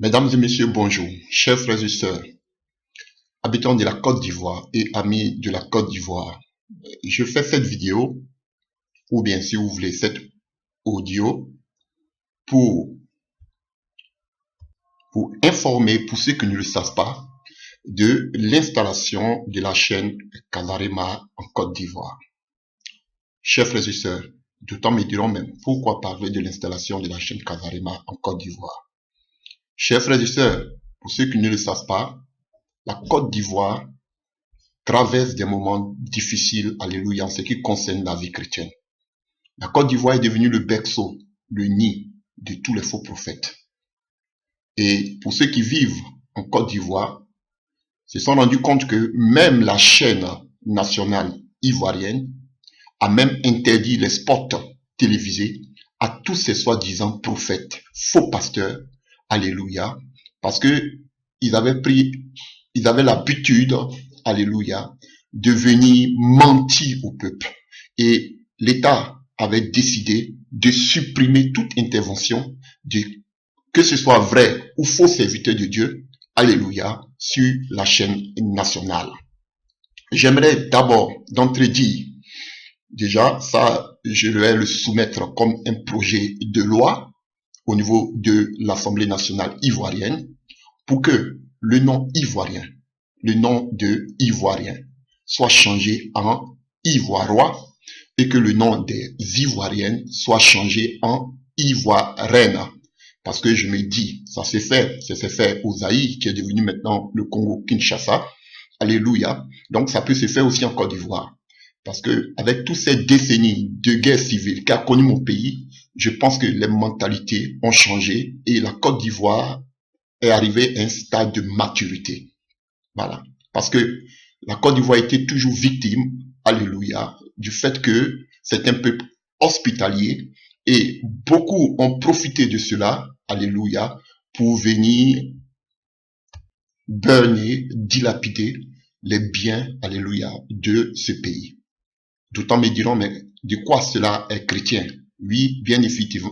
Mesdames et messieurs, bonjour. Chers frères et sœurs, habitants de la Côte d'Ivoire et amis de la Côte d'Ivoire, je fais cette vidéo, ou bien si vous voulez, cette audio, pour vous informer, pour ceux qui ne le savent pas, de l'installation de la chaîne Casarema en Côte d'Ivoire. Chers frères et sœurs, d'autant me diront même pourquoi parler de l'installation de la chaîne Casarema en Côte d'Ivoire. Chers frères et sœurs, pour ceux qui ne le savent pas, la Côte d'Ivoire traverse des moments difficiles, alléluia, en ce qui concerne la vie chrétienne. La Côte d'Ivoire est devenue le berceau, le nid de tous les faux prophètes. Et pour ceux qui vivent en Côte d'Ivoire, se sont rendus compte que même la chaîne nationale ivoirienne a même interdit les spots télévisés à tous ces soi-disant prophètes, faux pasteurs, alléluia, parce que ils avaient l'habitude, alléluia, de venir mentir au peuple. Et l'État avait décidé de supprimer toute intervention, que ce soit vrai ou faux serviteur de Dieu, alléluia, sur la chaîne nationale. J'aimerais d'abord d'entrée dire, déjà, ça, je vais le soumettre comme un projet de loi au niveau de l'Assemblée nationale ivoirienne pour que le nom ivoirien, le nom de Ivoirien, soit changé en Ivoirois et que le nom des Ivoiriennes soit changé en Ivoirène. Parce que je me dis, ça s'est fait au Zaïre qui est devenu maintenant le Congo-Kinshasa. Alléluia. Donc ça peut se faire aussi en Côte d'Ivoire. Parce que avec toutes ces décennies de guerre civile qu'a connu mon pays, je pense que les mentalités ont changé et la Côte d'Ivoire est arrivée à un stade de maturité. Voilà. Parce que la Côte d'Ivoire était toujours victime, alléluia, du fait que c'est un peuple hospitalier et beaucoup ont profité de cela, alléluia, pour venir burner, dilapider les biens, alléluia, de ce pays. D'autant me diront, mais de quoi cela est chrétien? Oui, bien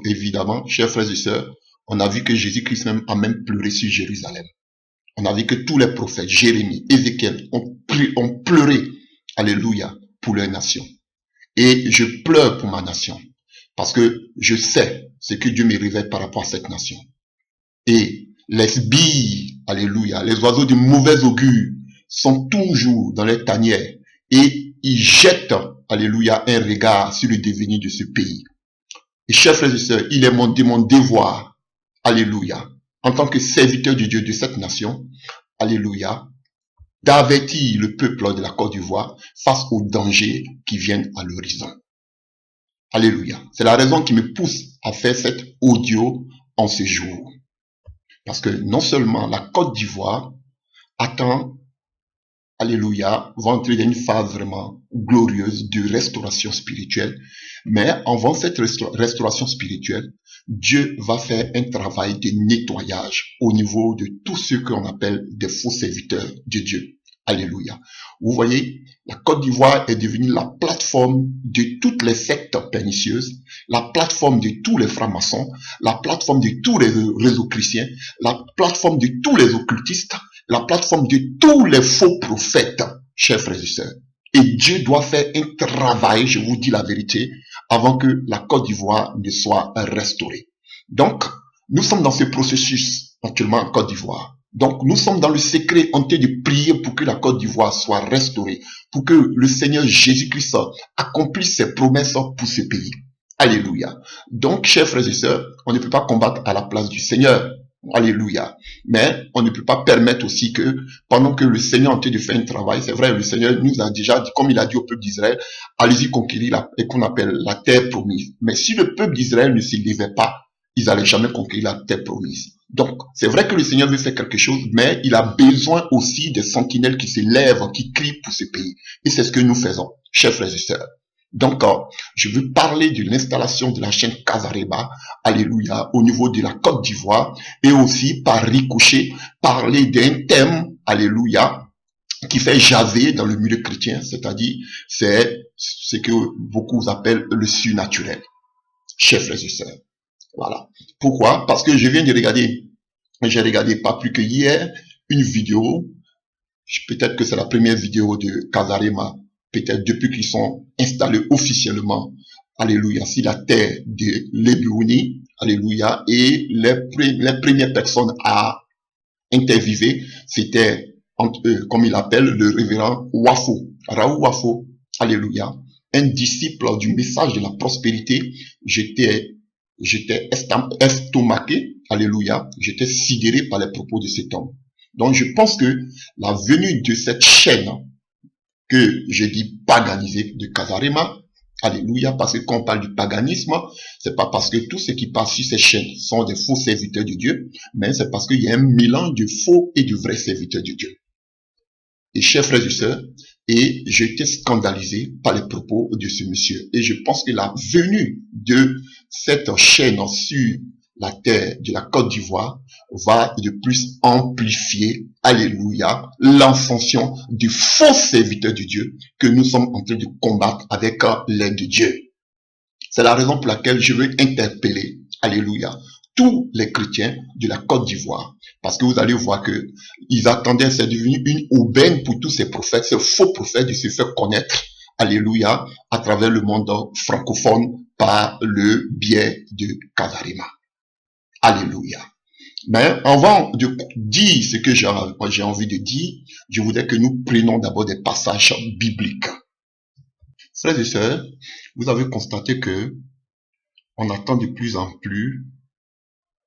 évidemment, chers frères et sœurs, on a vu que Jésus-Christ même a même pleuré sur Jérusalem. On a vu que tous les prophètes, Jérémie, Ézéchiel, ont pleuré, alléluia, pour leur nation. Et je pleure pour ma nation, parce que je sais ce que Dieu me révèle par rapport à cette nation. Et les sbires, alléluia, les oiseaux de mauvais augure sont toujours dans les tanières et ils jettent, alléluia, un regard sur le devenir de ce pays. Et chers frères et sœurs, il est de mon devoir, alléluia, en tant que serviteur de Dieu de cette nation, alléluia, d'avertir le peuple de la Côte d'Ivoire face aux dangers qui viennent à l'horizon. Alléluia. C'est la raison qui me pousse à faire cet audio en ce jour. Parce que non seulement la Côte d'Ivoire attend, alléluia, va entrer dans une phase vraiment glorieuse de restauration spirituelle, mais avant cette restauration spirituelle, Dieu va faire un travail de nettoyage au niveau de tous ceux qu'on appelle des faux serviteurs de Dieu. Alléluia. Vous voyez, la Côte d'Ivoire est devenue la plateforme de toutes les sectes pernicieuses, la plateforme de tous les francs-maçons, la plateforme de tous les réseaux chrétiens, la plateforme de tous les occultistes, la plateforme de tous les faux prophètes, chers frères et sœurs. Et Dieu doit faire un travail, je vous dis la vérité, avant que la Côte d'Ivoire ne soit restaurée. Donc, nous sommes dans ce processus actuellement en Côte d'Ivoire. Donc, nous sommes dans le secret en train de prier pour que la Côte d'Ivoire soit restaurée, pour que le Seigneur Jésus-Christ accomplisse ses promesses pour ce pays. Alléluia. Donc, chers frères et sœurs, on ne peut pas combattre à la place du Seigneur. Alléluia. Mais on ne peut pas permettre aussi que pendant que le Seigneur est en train de faire un travail, c'est vrai, le Seigneur nous a déjà dit, comme il a dit au peuple d'Israël, allez-y conquérir et qu'on appelle la terre promise. Mais si le peuple d'Israël ne s'y levait pas, ils n'allaient jamais conquérir la terre promise. Donc, c'est vrai que le Seigneur veut faire quelque chose, mais il a besoin aussi des sentinelles qui se lèvent, qui crient pour ce pays. Et c'est ce que nous faisons, chers frères et sœurs. Donc, je veux parler de l'installation de la chaîne Casarema, alléluia, au niveau de la Côte d'Ivoire, et aussi par ricochet, parler d'un thème, alléluia, qui fait jaser dans le milieu chrétien, c'est-à-dire, c'est ce que beaucoup appellent le surnaturel, chers frères et sœurs. Voilà. Pourquoi? Parce que je viens de regarder J'ai regardé pas plus que hier une vidéo. Peut-être que c'est la première vidéo de Casarema, peut-être depuis qu'ils sont installés officiellement, alléluia, sur la terre de l'Ebiouni, alléluia, et les premières personnes à interviewer, c'était, comme il appelle, le révérend Wafo, Raoul Wafo, alléluia, un disciple du message de la prospérité. J'étais estomaqué, alléluia, j'étais sidéré par les propos de cet homme. Donc, je pense que la venue de cette chaîne que je dis paganisée de Casarema, alléluia, parce que quand on parle du paganisme, c'est pas parce que tous ceux qui passent sur ces chaînes sont des faux serviteurs de Dieu, mais c'est parce qu'il y a un mélange de faux et de vrais serviteurs de Dieu. Et chers frères et sœurs, et j'étais scandalisé par les propos de ce monsieur. Et je pense que la venue de cette chaîne sur la terre de la Côte d'Ivoire va de plus amplifier, alléluia, l'ascension du faux serviteur de Dieu que nous sommes en train de combattre avec l'aide de Dieu. C'est la raison pour laquelle je veux interpeller, alléluia, tous les chrétiens de la Côte d'Ivoire. Parce que vous allez voir que ils attendaient, c'est devenu une aubaine pour tous ces prophètes, ces faux prophètes de se faire connaître, alléluia, à travers le monde francophone par le biais de Casarema. Alléluia. Mais avant de dire ce que j'ai envie de dire, je voudrais que nous prenions d'abord des passages bibliques. Frères et sœurs, vous avez constaté que on attend de plus en plus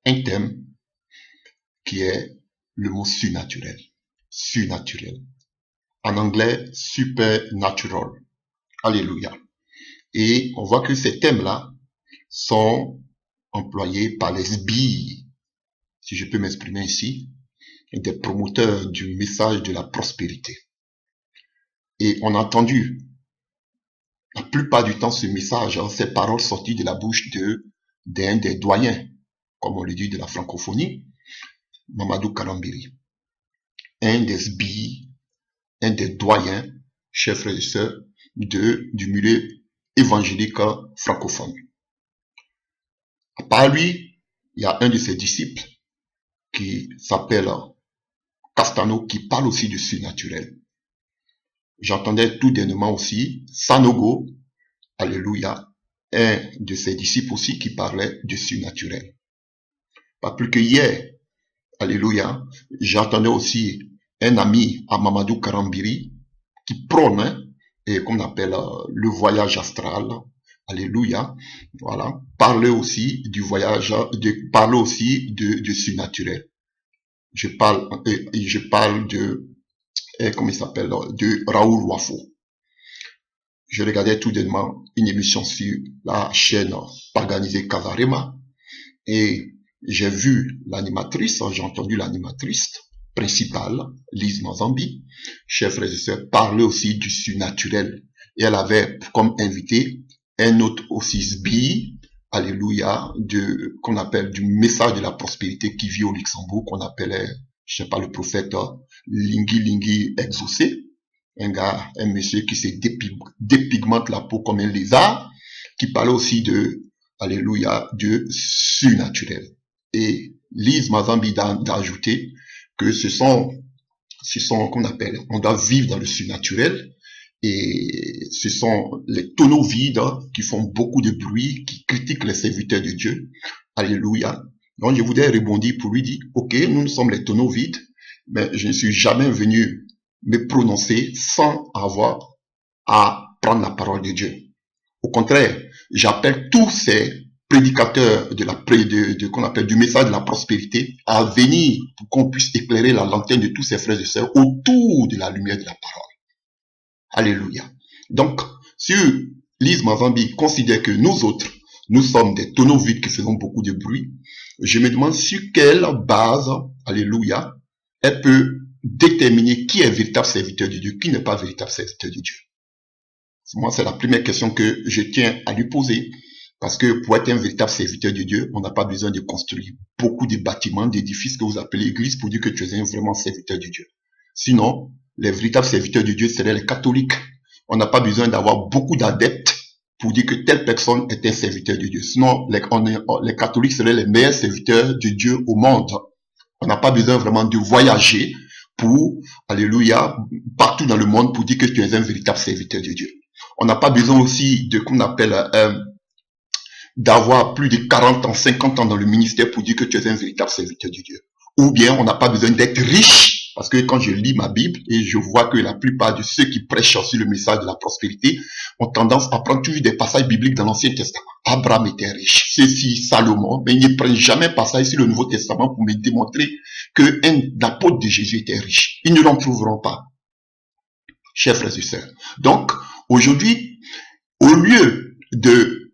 un thème qui est le mot surnaturel. Surnaturel. En anglais, supernatural. Alléluia. Et on voit que ces thèmes-là sont employés par les sbires, si je peux m'exprimer ici, des promoteurs du message de la prospérité. Et on a entendu la plupart du temps ce message, ces paroles sorties de la bouche d'un des doyens, comme on le dit, de la francophonie, Mamadou Karambiri, un des sbires, un des doyens, chers frères et sœurs, du milieu évangélique francophone. À part lui, il y a un de ses disciples qui s'appelle Castano, qui parle aussi du surnaturel. J'entendais tout dernièrement aussi Sanogo, alléluia, un de ses disciples aussi qui parlait du surnaturel. Pas plus que hier, alléluia, j'entendais aussi un ami à Mamadou Karambiri qui prône, et qu'on appelle le voyage astral, alléluia, voilà, parler aussi du voyage, parler aussi de surnaturel. Je parle de, comment il s'appelle, de Raoul Wafo. Je regardais tout dernièrement une émission sur la chaîne paganisée Casarema et j'ai vu l'animatrice, j'ai entendu l'animatrice principale, Lise Mazambi, chers frères et sœurs, parler aussi du surnaturel. Et elle avait comme invité un autre aussi sbire, alléluia, qu'on appelle du message de la prospérité qui vit au Luxembourg, qu'on appelait, je sais pas, le prophète Lingui exaucé. Un gars, un monsieur qui se dépigmente la peau comme un lézard, qui parlait aussi de, alléluia, de surnaturel. Et Lise Mazambi d'ajouter que ce sont qu'on appelle, on doit vivre dans le surnaturel, et ce sont les tonneaux vides qui font beaucoup de bruit, qui critiquent les serviteurs de Dieu. Alléluia. Donc je voudrais rebondir pour lui dire, ok, nous sommes les tonneaux vides, mais je ne suis jamais venu me prononcer sans avoir à prendre la parole de Dieu. Au contraire, j'appelle tous ces prédicateurs qu'on appelle du message de la prospérité à venir pour qu'on puisse éclairer la lanterne de tous ces frères et sœurs autour de la lumière de la parole. Alléluia. Donc, si Lise Mazambi considère que nous autres, nous sommes des tonneaux vides qui faisons beaucoup de bruit, je me demande sur quelle base, alléluia, elle peut déterminer qui est véritable serviteur de Dieu, qui n'est pas véritable serviteur de Dieu. Moi, c'est la première question que je tiens à lui poser. Parce que pour être un véritable serviteur de Dieu, on n'a pas besoin de construire beaucoup de bâtiments, d'édifices que vous appelez église pour dire que tu es un vraiment serviteur de Dieu. Sinon, les véritables serviteurs de Dieu seraient les catholiques. On n'a pas besoin d'avoir beaucoup d'adeptes pour dire que telle personne est un serviteur de Dieu. Sinon, les catholiques seraient les meilleurs serviteurs de Dieu au monde. On n'a pas besoin vraiment de voyager pour, alléluia, partout dans le monde pour dire que tu es un véritable serviteur de Dieu. On n'a pas besoin aussi de, qu'on appelle, d'avoir plus de 40 ans, 50 ans dans le ministère pour dire que tu es un véritable serviteur de Dieu. Ou bien on n'a pas besoin d'être riche, parce que quand je lis ma Bible et je vois que la plupart de ceux qui prêchent aussi le message de la prospérité ont tendance à prendre toujours des passages bibliques dans l'Ancien Testament. Abraham était riche, ceci, Salomon, mais ils ne prennent jamais un passage sur le Nouveau Testament pour me démontrer qu'un apôtre de Jésus était riche. Ils ne l'en trouveront pas, chers frères et sœurs. Donc, aujourd'hui, au lieu de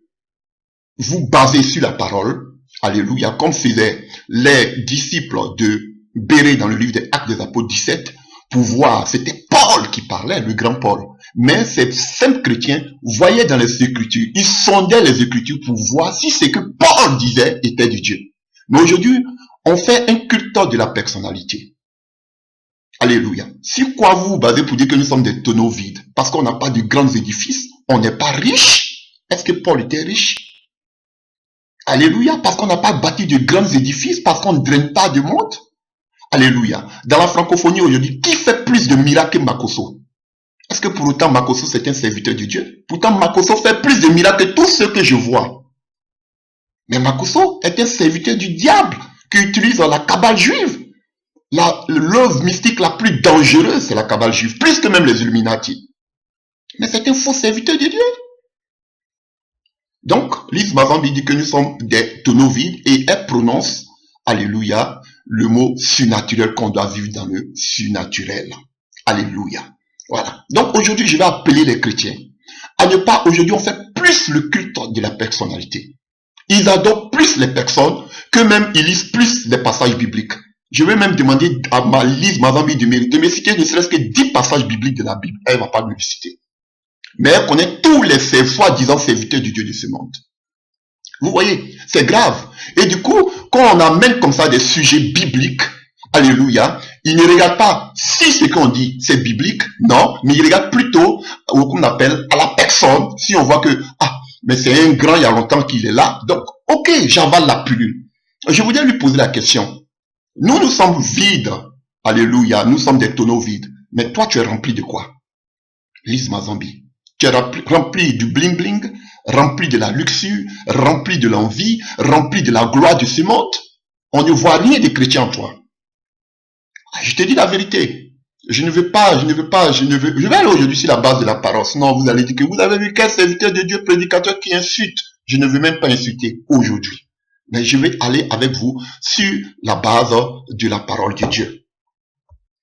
vous baser sur la parole, alléluia, comme faisaient les disciples de Bérée dans le livre des Actes des Apôtres 17, pour voir, c'était Paul qui parlait, le grand Paul. Mais ces simples chrétiens voyaient dans les Écritures, ils sondaient les Écritures pour voir si ce que Paul disait était de Dieu. Mais aujourd'hui, on fait un culte de la personnalité. Alléluia. Sur quoi vous vous basez pour dire que nous sommes des tonneaux vides? Parce qu'on n'a pas de grands édifices, on n'est pas riche. Est-ce que Paul était riche? Alléluia, parce qu'on n'a pas bâti de grands édifices, parce qu'on ne draine pas de monde. Alléluia. Dans la francophonie aujourd'hui, qui fait plus de miracles que Makosso? Est-ce que pour autant Makosso c'est un serviteur de Dieu? Pourtant Makosso fait plus de miracles que tous ceux que je vois. Mais Makosso est un serviteur du diable qui utilise la cabale juive. L'œuvre mystique la plus dangereuse, c'est la cabale juive, plus que même les Illuminati. Mais c'est un faux serviteur de Dieu. Donc, Lise Mazambi dit que nous sommes des tonneaux vides et elle prononce, alléluia, le mot surnaturel qu'on doit vivre dans le surnaturel. Alléluia. Voilà. Donc, aujourd'hui, je vais appeler les chrétiens à ne pas, aujourd'hui, on fait plus le culte de la personnalité. Ils adorent plus les personnes que même ils lisent plus les passages bibliques. Je vais même demander à ma Lise Mazambi de me citer ne serait-ce que 10 passages bibliques de la Bible. Elle ne va pas me le citer. Mais elle connaît tous les soi-disant serviteurs du Dieu de ce monde. Vous voyez, c'est grave. Et du coup, quand on amène comme ça des sujets bibliques, alléluia, ils ne regardent pas si ce qu'on dit c'est biblique, non, mais ils regardent plutôt au qu'on appelle à la personne, si on voit que, ah, mais c'est un grand, il y a longtemps qu'il est là, donc, ok, j'avale la pilule. Je voudrais lui poser la question. Nous sommes vides, alléluia, nous sommes des tonneaux vides, mais toi tu es rempli de quoi? Lise Mazambi. Tu es rempli du bling-bling, rempli de la luxure, rempli de l'envie, rempli de la gloire de ce monde. On ne voit rien de chrétien en toi. Je te dis la vérité. Je vais aller aujourd'hui sur la base de la parole. Sinon, vous allez dire que vous avez vu quel serviteur de Dieu, prédicateur qui insulte. Je ne veux même pas insulter aujourd'hui. Mais je vais aller avec vous sur la base de la parole de Dieu.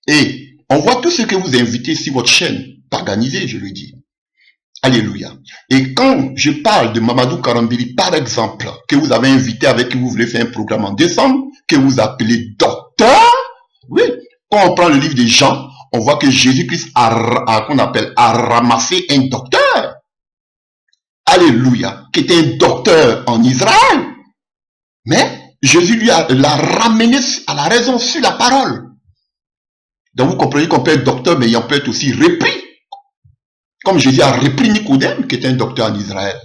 Et on voit tout ce que vous invitez sur votre chaîne, paganisée, je le dis. Alléluia. Et quand je parle de Mamadou Karambili, par exemple, que vous avez invité avec qui vous voulez faire un programme en décembre, que vous appelez docteur, oui, quand on prend le livre de Jean, on voit que Jésus-Christ a ramassé un docteur. Alléluia. Qui était un docteur en Israël. Mais Jésus l'a ramené à la raison sur la parole. Donc vous comprenez qu'on peut être docteur, mais on peut être aussi repris. Comme Jésus a repris Nicodème, qui était un docteur en Israël.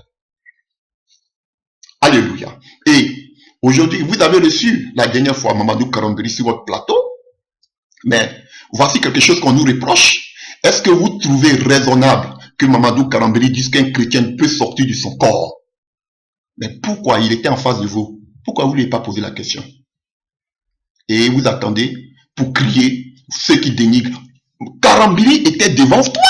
Alléluia. Et aujourd'hui, vous avez reçu la dernière fois Mamadou Karambili sur votre plateau. Mais voici quelque chose qu'on nous reproche. Est-ce que vous trouvez raisonnable que Mamadou Karambili dise qu'un chrétien peut sortir de son corps? Mais pourquoi il était en face de vous? Pourquoi vous ne lui avez pas posé la question? Et vous attendez pour crier ceux qui dénigrent. Karambili était devant toi.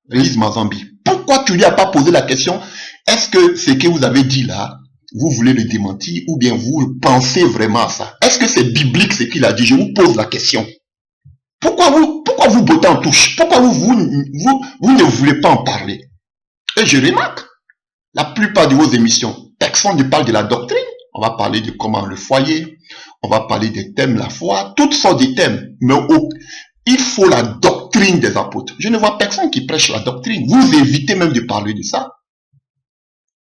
Lise Mazambi, pourquoi tu lui as pas posé la question? Est-ce que ce que vous avez dit là, vous voulez le démentir ou bien vous pensez vraiment à ça? Est-ce que c'est biblique ce qu'il a dit? Je vous pose la question. Pourquoi vous bottez en touche? Pourquoi vous ne voulez pas en parler? Et je remarque, la plupart de vos émissions, personne ne parle de la doctrine. On va parler de comment le foyer, on va parler des thèmes, la foi, toutes sortes de thèmes. Mais il faut la doctrine des apôtres. Je ne vois personne qui prêche la doctrine. Vous évitez même de parler de ça.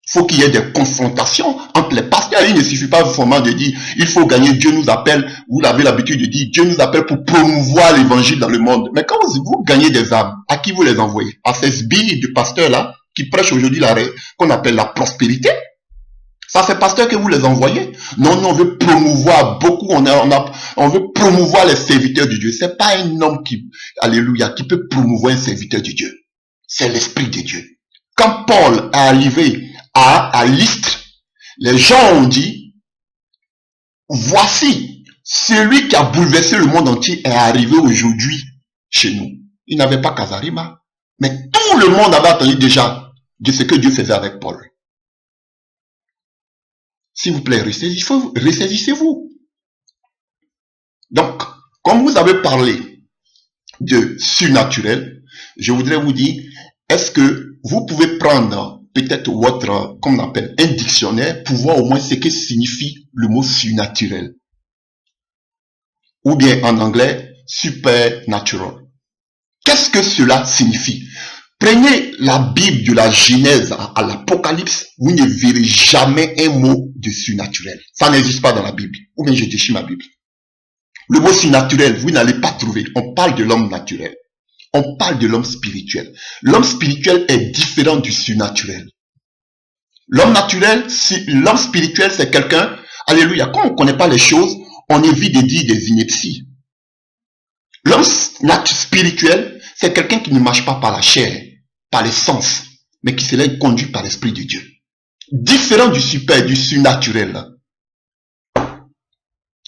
Il faut qu'il y ait des confrontations entre les pasteurs. Il ne suffit pas vraiment de dire, il faut gagner, Dieu nous appelle. Vous avez l'habitude de dire, Dieu nous appelle pour promouvoir l'évangile dans le monde. Mais quand vous gagnez des âmes, à qui vous les envoyez? À ces billes de pasteurs-là, qui prêchent aujourd'hui qu'on appelle la prospérité? Ça, c'est pasteur que vous les envoyez. Non, nous, on veut promouvoir beaucoup. On veut promouvoir les serviteurs de Dieu. C'est pas un homme qui, alléluia, qui peut promouvoir un serviteur de Dieu. C'est l'Esprit de Dieu. Quand Paul est arrivé à Lystre, les gens ont dit, voici, celui qui a bouleversé le monde entier est arrivé aujourd'hui chez nous. Il n'avait pas Kazarima. Mais tout le monde avait entendu déjà de ce que Dieu faisait avec Paul. S'il vous plaît, ressaisissez-vous. Donc, comme vous avez parlé de surnaturel, je voudrais vous dire, est-ce que vous pouvez prendre peut-être votre, comme on appelle, un dictionnaire pour voir au moins ce que signifie le mot surnaturel. Ou bien en anglais, supernatural. Qu'est-ce que cela signifie? Prenez la Bible de la Genèse à l'Apocalypse, vous ne verrez jamais un mot de surnaturel. Ça n'existe pas dans la Bible. Ou bien je déchire ma Bible. Le mot surnaturel, vous n'allez pas trouver. On parle de l'homme naturel. On parle de l'homme spirituel. L'homme spirituel est différent du surnaturel. L'homme naturel, l'homme spirituel, c'est quelqu'un, alléluia, quand on ne connaît pas les choses, on évite de dire des inepties. L'homme spirituel, c'est quelqu'un qui ne marche pas par la chair, par les sens, mais qui se laisse conduire par l'Esprit de Dieu. Différent du surnaturel.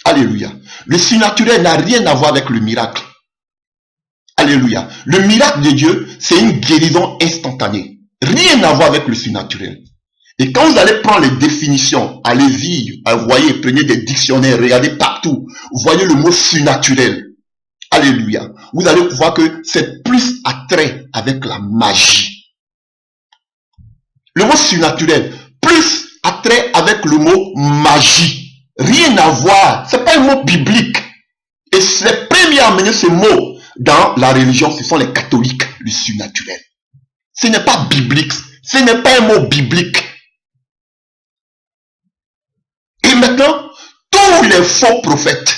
Alléluia. Le surnaturel n'a rien à voir avec le miracle. Alléluia. Le miracle de Dieu, c'est une guérison instantanée. Rien à voir avec le surnaturel. Et quand vous allez prendre les définitions, allez-y, voyez, prenez des dictionnaires, regardez partout, voyez le mot surnaturel. Alléluia. Vous allez voir que c'est plus attrait avec la magie. Le mot surnaturel, plus attrait avec le mot magie. Rien à voir. C'est pas un mot biblique. Et les premiers à amener ce mot dans la religion, ce sont les catholiques, le surnaturel. Ce n'est pas biblique. Ce n'est pas un mot biblique. Et maintenant, tous les faux prophètes,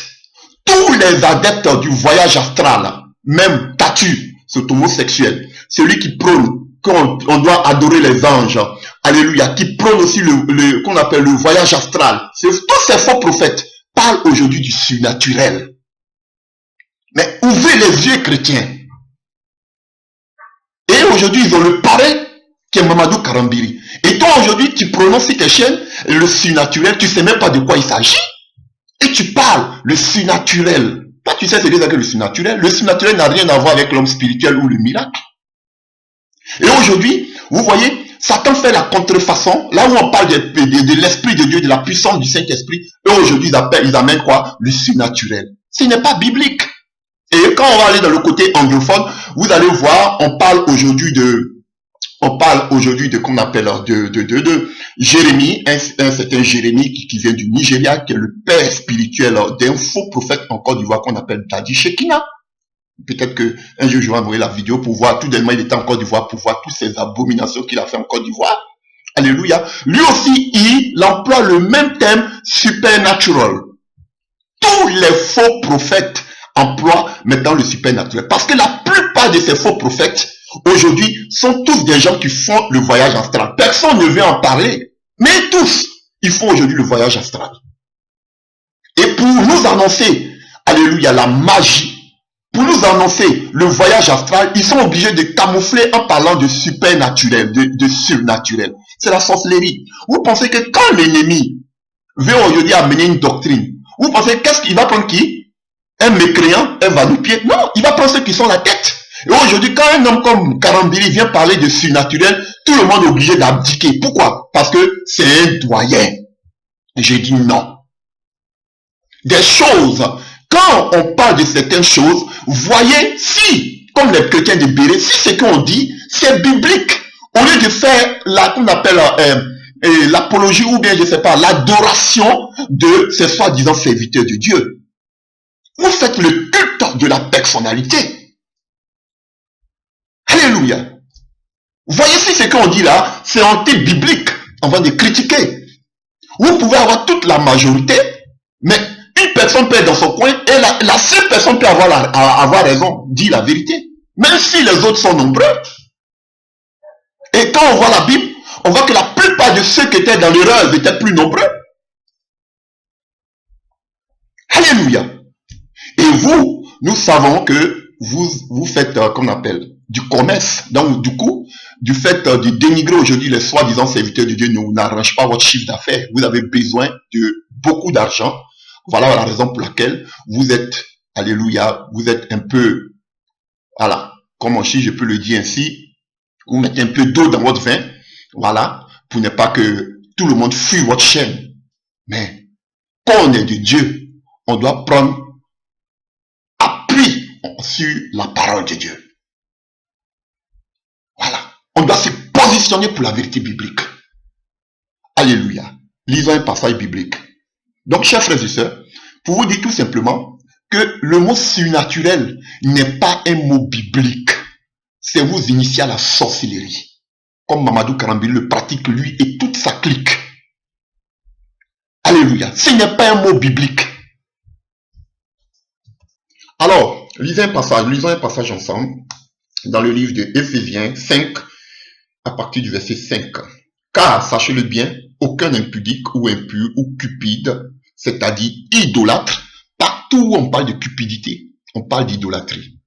tous les adeptes du voyage astral, même Tatu, cet homosexuel, celui qui prône qu'on doit adorer les anges, alléluia, qui prône aussi qu'on appelle le voyage astral, tous ces faux prophètes parlent aujourd'hui du surnaturel. Mais ouvrez les yeux chrétiens. Et aujourd'hui, ils ont le pareil qui est Mamadou Karambiri. Et toi, aujourd'hui, tu prononces tes chaînes, le surnaturel, tu ne sais même pas de quoi il s'agit. Et tu parles, le surnaturel. Toi, tu sais ce que c'est que le surnaturel. Le surnaturel n'a rien à voir avec l'homme spirituel ou le miracle. Et aujourd'hui, vous voyez, Satan fait la contrefaçon. Là où on parle de l'Esprit de Dieu, de la puissance du Saint-Esprit, eux aujourd'hui, ils amènent quoi? Le surnaturel. Ce n'est pas biblique. Et quand on va aller dans le côté anglophone, vous allez voir, on parle aujourd'hui de qu'on appelle de Jérémie, un certain Jérémie qui vient du Nigeria, qui est le père spirituel d'un faux prophète en Côte d'Ivoire qu'on appelle Dadi Shekina. Peut-être que un jour je vais envoyer la vidéo pour voir, tout dernièrement il était en Côte d'Ivoire pour voir toutes ces abominations qu'il a fait en Côte d'Ivoire. Alléluia. Lui aussi, il emploie le même thème supernatural. Tous les faux prophètes emploient maintenant le supernatural. Parce que la plupart de ces faux prophètes, aujourd'hui, sont tous des gens qui font le voyage astral. Personne ne veut en parler. Mais tous, ils font aujourd'hui le voyage astral. Et pour nous annoncer, alléluia, la magie, pour nous annoncer le voyage astral, ils sont obligés de camoufler en parlant de supernaturel, de surnaturel. C'est la sorcellerie. Vous pensez que quand l'ennemi veut aujourd'hui amener une doctrine, vous pensez qu'est-ce qu'il va prendre qui? Un mécréant, un va-nu-pied? Non, il va prendre ceux qui sont la tête. Et aujourd'hui, quand un homme comme Karambiri vient parler de surnaturel, tout le monde est obligé d'abdiquer. Pourquoi? Parce que c'est un doyen. J'ai dit non. Des choses, quand on parle de certaines choses, voyez si, comme les chrétiens de Béret, si ce qu'on dit, c'est biblique. Au lieu de faire qu'on appelle l'apologie ou bien, je ne sais pas, l'adoration de ces soi-disant serviteurs de Dieu. Vous faites le culte de la personnalité. Alléluia. Voyez si ce qu'on dit là, c'est anti-biblique. On va de critiquer. Vous pouvez avoir toute la majorité, mais une personne peut être dans son coin et la seule personne peut avoir raison, dit la vérité. Même si les autres sont nombreux. Et quand on voit la Bible, on voit que la plupart de ceux qui étaient dans l'erreur étaient plus nombreux. Alléluia. Et vous, nous savons que vous faites, comme on appelle, du commerce. Donc, du coup, du fait de dénigrer aujourd'hui les soi-disant serviteurs de Dieu n'arrange pas votre chiffre d'affaires. Vous avez besoin de beaucoup d'argent. Voilà la raison pour laquelle vous êtes, alléluia, vous êtes un peu, voilà, comme si je peux le dire ainsi, vous mettez un peu d'eau dans votre vin, voilà, pour ne pas que tout le monde fuit votre chaîne. Mais quand on est de Dieu, on doit prendre appui sur la parole de Dieu. Voilà. On doit se positionner pour la vérité biblique. Alléluia. Lisons un passage biblique. Donc, chers frères et sœurs, pour vous dire tout simplement que le mot surnaturel n'est pas un mot biblique. C'est vous initier à la sorcellerie. Comme Mamadou Karambil le pratique lui et toute sa clique. Alléluia. Ce n'est pas un mot biblique. Alors, lisons un passage ensemble dans le livre de Éphésiens 5, à partir du verset 5. Car, sachez-le bien, aucun impudique ou impur ou cupide, c'est-à-dire idolâtre, partout où on parle de cupidité, on parle d'idolâtrie.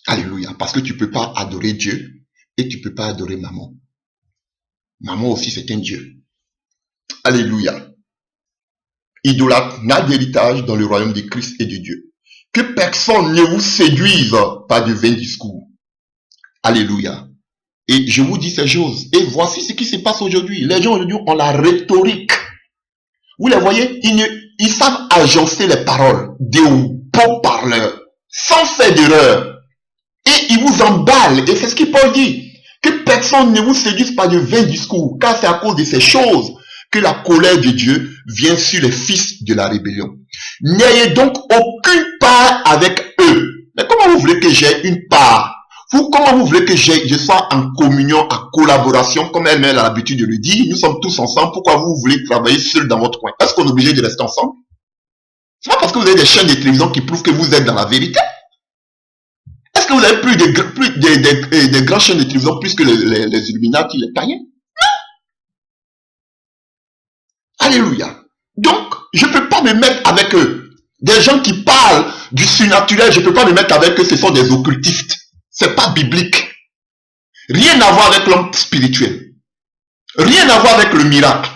Alléluia. Parce que tu ne peux pas adorer Dieu et tu ne peux pas adorer maman. Maman aussi, c'est un Dieu. Alléluia. Idolâtre n'a d'héritage dans le royaume de Christ et de Dieu. Que personne ne vous séduise par de vains discours. Alléluia. Et je vous dis ces choses. Et voici ce qui se passe aujourd'hui. Les gens aujourd'hui ont la rhétorique. Vous les voyez, ils savent agencer les paroles des beaux parleurs, sans faire d'erreur. Et ils vous emballent. Et c'est ce que Paul dit. Que personne ne vous séduise par de vains discours. Car c'est à cause de ces choses que la colère de Dieu vient sur les fils de la rébellion. N'ayez donc aucune part avec eux. Mais comment vous voulez que j'ai une part? Comment vous voulez que je sois en communion, en collaboration, comme elle-même a l'habitude de le dire? Nous sommes tous ensemble. Pourquoi vous voulez travailler seul dans votre coin? Est-ce qu'on est obligé de rester ensemble? C'est pas parce que vous avez des chaînes de télévision qui prouvent que vous êtes dans la vérité. Est-ce que vous avez plus des grandes chaînes de télévision plus que les Illuminati, les païens? Alléluia. Donc, je ne peux pas me mettre avec eux. Des gens qui parlent du surnaturel, je ne peux pas me mettre avec eux, ce sont des occultistes. C'est pas biblique. Rien à voir avec l'homme spirituel. Rien à voir avec le miracle.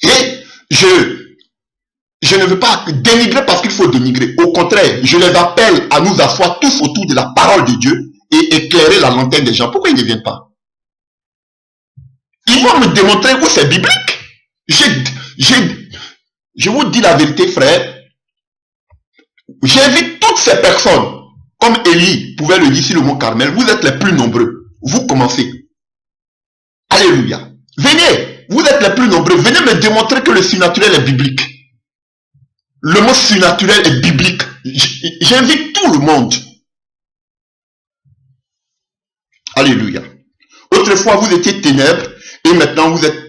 Et je ne veux pas dénigrer parce qu'il faut dénigrer. Au contraire, je les appelle à nous asseoir tous autour de la parole de Dieu et éclairer la lanterne des gens. Pourquoi ils ne viennent pas? Ils vont me démontrer où c'est biblique. Je vous dis la vérité, frère. J'invite toutes ces personnes, comme Élie pouvait le dire sur le mont Carmel, vous êtes les plus nombreux. Vous commencez. Alléluia. Venez, vous êtes les plus nombreux. Venez me démontrer que le surnaturel est biblique. Le mot surnaturel est biblique. J'invite tout le monde. Alléluia. Autrefois, vous étiez ténèbres et maintenant vous êtes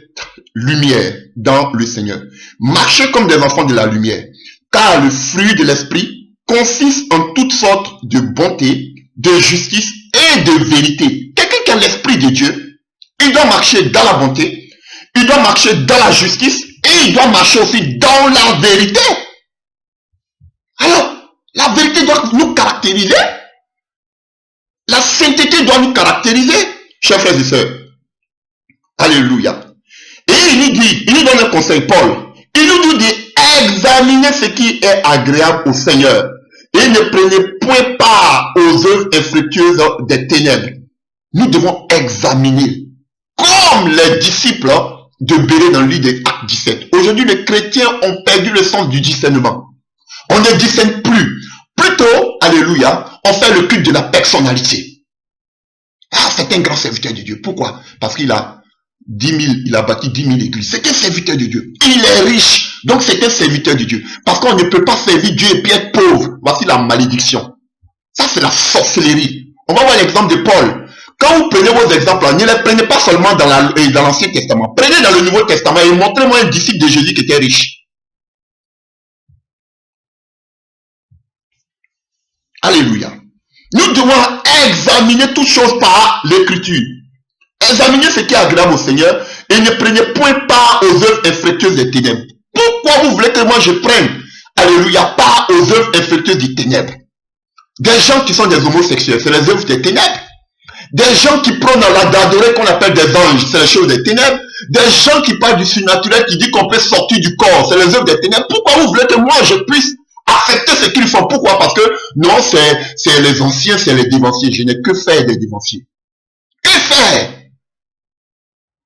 lumière dans le Seigneur. Marchez comme des enfants de la lumière, car le fruit de l'esprit consiste en toutes sortes de bonté, de justice et de vérité. Quelqu'un qui a l'esprit de Dieu, il doit marcher dans la bonté, il doit marcher dans la justice et il doit marcher aussi dans la vérité. Alors, la vérité doit nous caractériser. La sainteté doit nous caractériser, chers frères et sœurs. Alléluia. Et il nous donne un conseil, Paul. Il nous dit examinez ce qui est agréable au Seigneur. Et ne prenez point part aux œuvres infructueuses des ténèbres. Nous devons examiner. Comme les disciples de Bérée dans le livre des Actes 17. Aujourd'hui, les chrétiens ont perdu le sens du discernement. On ne discerne plus. Plutôt, alléluia, on fait le culte de la personnalité. Ah, c'est un grand serviteur de Dieu. Pourquoi? Parce qu'il a 10 000, il a bâti 10 000 églises. C'est un serviteur de Dieu. Il est riche. Donc c'est un serviteur de Dieu. Parce qu'on ne peut pas servir Dieu et puis être pauvre. Voici la malédiction. Ça, c'est la sorcellerie. On va voir l'exemple de Paul. Quand vous prenez vos exemples, ne les prenez pas seulement dans l'Ancien Testament. Prenez dans le Nouveau Testament et montrez-moi un disciple de Jésus qui était riche. Alléluia. Nous devons examiner toutes choses par l'Écriture. Examinez ce qui est agréable au Seigneur et ne prenez point part aux œuvres infructueuses des ténèbres. Pourquoi vous voulez que moi je prenne, alléluia, part aux œuvres infructueuses des ténèbres? Des gens qui sont des homosexuels, c'est les œuvres des ténèbres. Des gens qui prennent d'adorer qu'on appelle des anges, c'est les choses des ténèbres. Des gens qui parlent du surnaturel, qui disent qu'on peut sortir du corps, c'est les œuvres des ténèbres. Pourquoi vous voulez que moi je puisse affecter ce qu'ils font? Pourquoi? Parce que non, c'est les anciens, c'est les dévanciers. Je n'ai que faire des dévanciers. Que faire?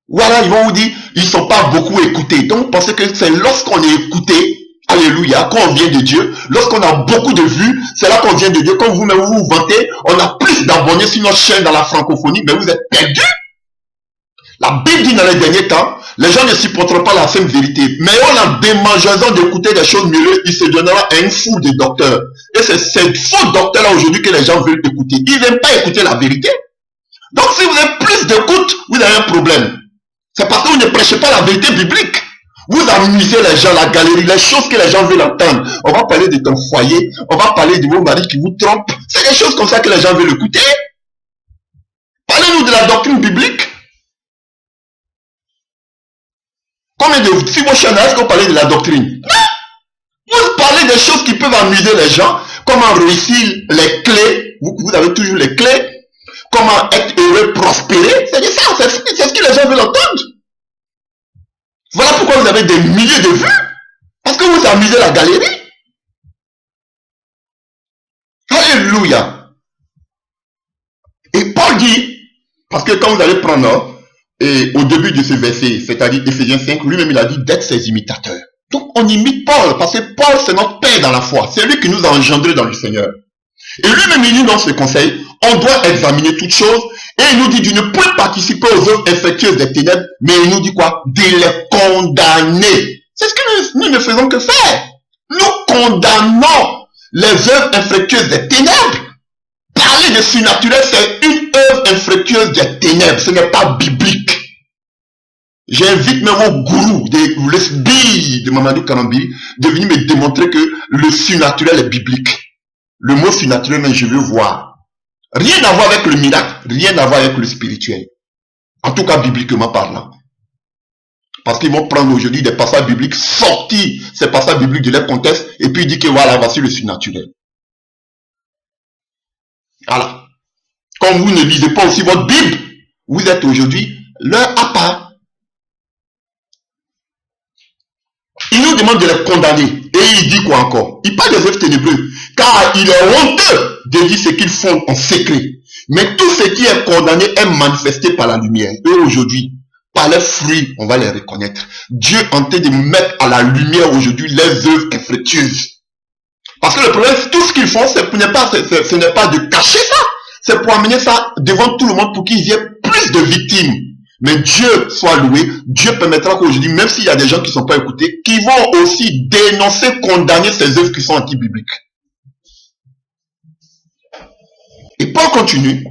Voilà, ils vont vous dire, ils ne sont pas beaucoup écoutés. Donc, pensez que c'est lorsqu'on est écouté, alléluia, quand on vient de Dieu, lorsqu'on a beaucoup de vues, c'est là qu'on vient de Dieu. Quand vous-même vous vantez, on a plus d'abonnés sur notre chaîne dans la francophonie, mais vous êtes perdus. La Bible dit dans les derniers temps, les gens ne supporteront pas la sainte vérité. Mais on a démangeaison d'écouter des choses mieux, il se donnera à une foule de docteurs. Et c'est cette foule de docteurs-là aujourd'hui que les gens veulent écouter. Ils n'aiment pas écouter la vérité. Donc si vous avez plus d'écoute, vous avez un problème. C'est parce que vous ne prêchez pas la vérité biblique. Vous amusez les gens, la galerie, les choses que les gens veulent entendre. On va parler de ton foyer, on va parler de vos maris qui vous trompent. C'est des choses comme ça que les gens veulent écouter. Parlez-nous de la doctrine biblique. Combien de si vos chaînes, est-ce que vous parlez de la doctrine? Non. Vous parlez des choses qui peuvent amuser les gens. Comment réussir les clés. Vous avez toujours les clés. Comment être heureux, prospérer. C'est ça, c'est ce que les gens veulent entendre. Voilà pourquoi vous avez des milliers de vues. Parce que vous amusez la galerie. Alléluia. Et Paul dit, parce que quand vous allez prendre, et au début de ce verset, c'est-à-dire Éphésiens 5, lui-même il a dit d'être ses imitateurs. Donc on imite Paul, parce que Paul c'est notre père dans la foi. C'est lui qui nous a engendrés dans le Seigneur. Et lui-même il dit dans ce conseil, on doit examiner toutes choses. Et il nous dit de ne point participer aux œuvres infructueuses des ténèbres, mais il nous dit quoi? De les condamner. C'est ce que nous ne faisons que faire. Nous condamnons les œuvres infructueuses des ténèbres. Parler de surnaturel, c'est une œuvre infructueuse des ténèbres. Ce n'est pas biblique. J'invite même au gourou de l'SBI de Mamadou Karambiri de venir me démontrer que le surnaturel est biblique. Le mot surnaturel, mais je veux voir. Rien à voir avec le miracle, rien à voir avec le spirituel. En tout cas, bibliquement parlant. Parce qu'ils vont prendre aujourd'hui des passages bibliques, sortir ces passages bibliques de leur contexte, et puis dire que voilà, voici le surnaturel. Voilà. Comme vous ne lisez pas aussi votre Bible, vous êtes aujourd'hui leur appât. Il nous demande de les condamner. Et il dit quoi encore? Il parle des œuvres ténébreuses. Car il est honteux de dire ce qu'ils font en secret. Mais tout ce qui est condamné est manifesté par la lumière. Et aujourd'hui, par les fruits, on va les reconnaître. Dieu est en train de mettre à la lumière aujourd'hui les œuvres infructueuses. Parce que le problème, tout ce qu'ils font, ce n'est pas de cacher ça. C'est pour amener ça devant tout le monde pour qu'il y ait plus de victimes. Mais Dieu soit loué, Dieu permettra qu'aujourd'hui, même s'il y a des gens qui ne sont pas écoutés, qui vont aussi dénoncer, condamner ces œuvres qui sont anti-bibliques. Et Paul continue,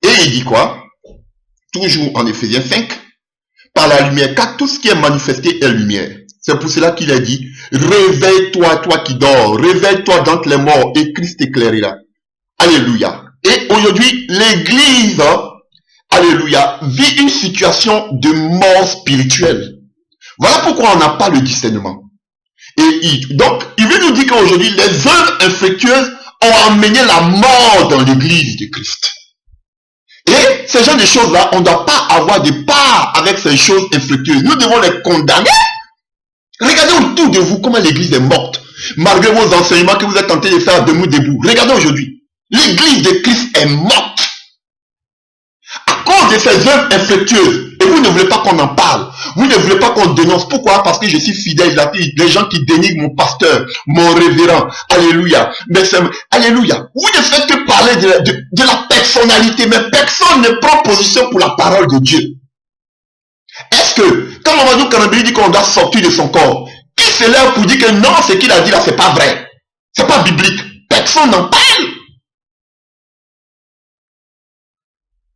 et il dit quoi? Toujours en Éphésiens 5, par la lumière, car tout ce qui est manifesté est lumière. C'est pour cela qu'il a dit, réveille-toi, toi qui dors, réveille-toi d'entre les morts, et Christ t'éclairera. Alléluia. Et aujourd'hui, l'Église, alléluia, vit une situation de mort spirituelle. Voilà pourquoi on n'a pas le discernement. Et donc, il veut nous dire qu'aujourd'hui, les œuvres infructueuses ont amené la mort dans l'église de Christ. Et ces genres de choses-là, on ne doit pas avoir de part avec ces choses infructueuses. Nous devons les condamner. Regardez autour de vous comment l'église est morte. Malgré vos enseignements que vous êtes tentés de faire debout. Regardez aujourd'hui. L'église de Christ est morte. À cause de ces œuvres infructueuses. Et vous ne voulez pas qu'on en parle. Vous ne voulez pas qu'on dénonce. Pourquoi? Parce que je suis fidèle. Les gens qui dénigrent mon pasteur, mon révérend. Alléluia. Mais alléluia. Vous ne faites que parler de la personnalité. Mais personne ne prend position pour la parole de Dieu. Est-ce que, quand Mamadou Karambiri dit qu'on doit sortir de son corps, qui se lève pour dire que non, ce qu'il a dit là, c'est pas vrai. C'est pas biblique. Personne n'en parle.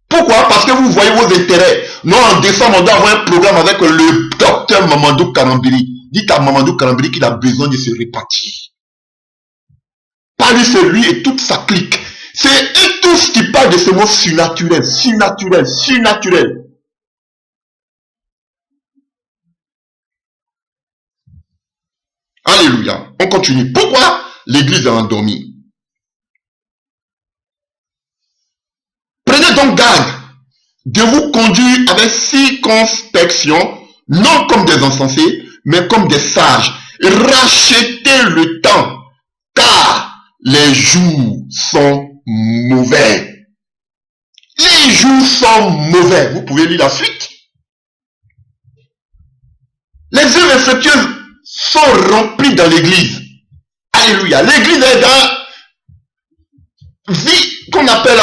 Pourquoi? Parce que vous voyez vos intérêts. Non, en décembre, on doit avoir un programme avec le docteur Mamadou Karambiri. Dites à Mamadou Karambiri qu'il a besoin de se répartir. Pas lui, c'est lui et toute sa clique. C'est eux tous qui parlent de ce mot surnaturel, surnaturel, surnaturel. Alléluia. On continue. Pourquoi l'église est endormie? Prenez donc garde de vous conduire avec circonspection, non comme des insensés, mais comme des sages. Rachetez le temps, car les jours sont mauvais. Les jours sont mauvais. Vous pouvez lire la suite. Les œuvres infructueuses sont remplies dans l'église. Alléluia. L'église est dans vie qu'on appelle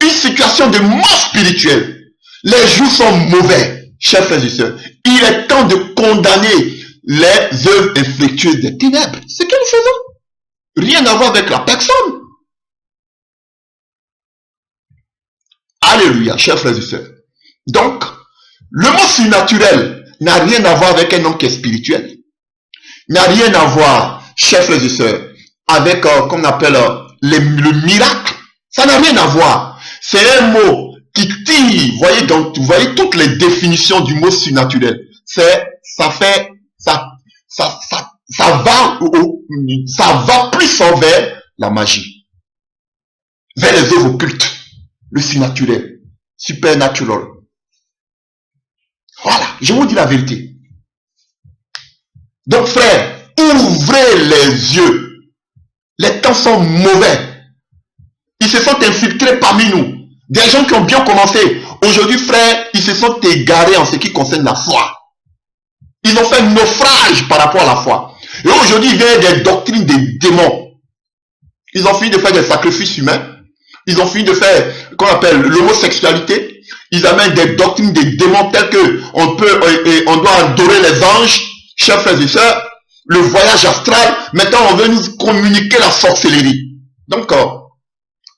une situation de mort spirituelle. Les jours sont mauvais, chers frères et sœurs. Il est temps de condamner les œuvres infructueuses des ténèbres. C'est ce que nous faisons. Rien à voir avec la personne. Alléluia, chers frères et sœurs. Donc, le mot surnaturel n'a rien à voir avec un homme qui est spirituel. N'a rien à voir, chers frères et sœurs, avec, qu'on appelle le miracle. Ça n'a rien à voir. C'est un mot qui tire, vous voyez toutes les définitions du mot surnaturel. Ça va plus vers la magie, vers les œuvres occultes, le surnaturel, supernatural. Voilà, je vous dis la vérité. Donc frère, ouvrez les yeux. Les temps sont mauvais. Ils se sont infiltrés parmi nous. Des gens qui ont bien commencé. Aujourd'hui, frère, ils se sont égarés en ce qui concerne la foi. Ils ont fait un naufrage par rapport à la foi. Et aujourd'hui, il y a des doctrines des démons. Ils ont fini de faire des sacrifices humains. Ils ont fini de faire, qu'on appelle l'homosexualité. Ils amènent des doctrines des démons telles que on doit adorer les anges, chers frères et sœurs, le voyage astral. Maintenant, on veut nous communiquer la sorcellerie. Donc,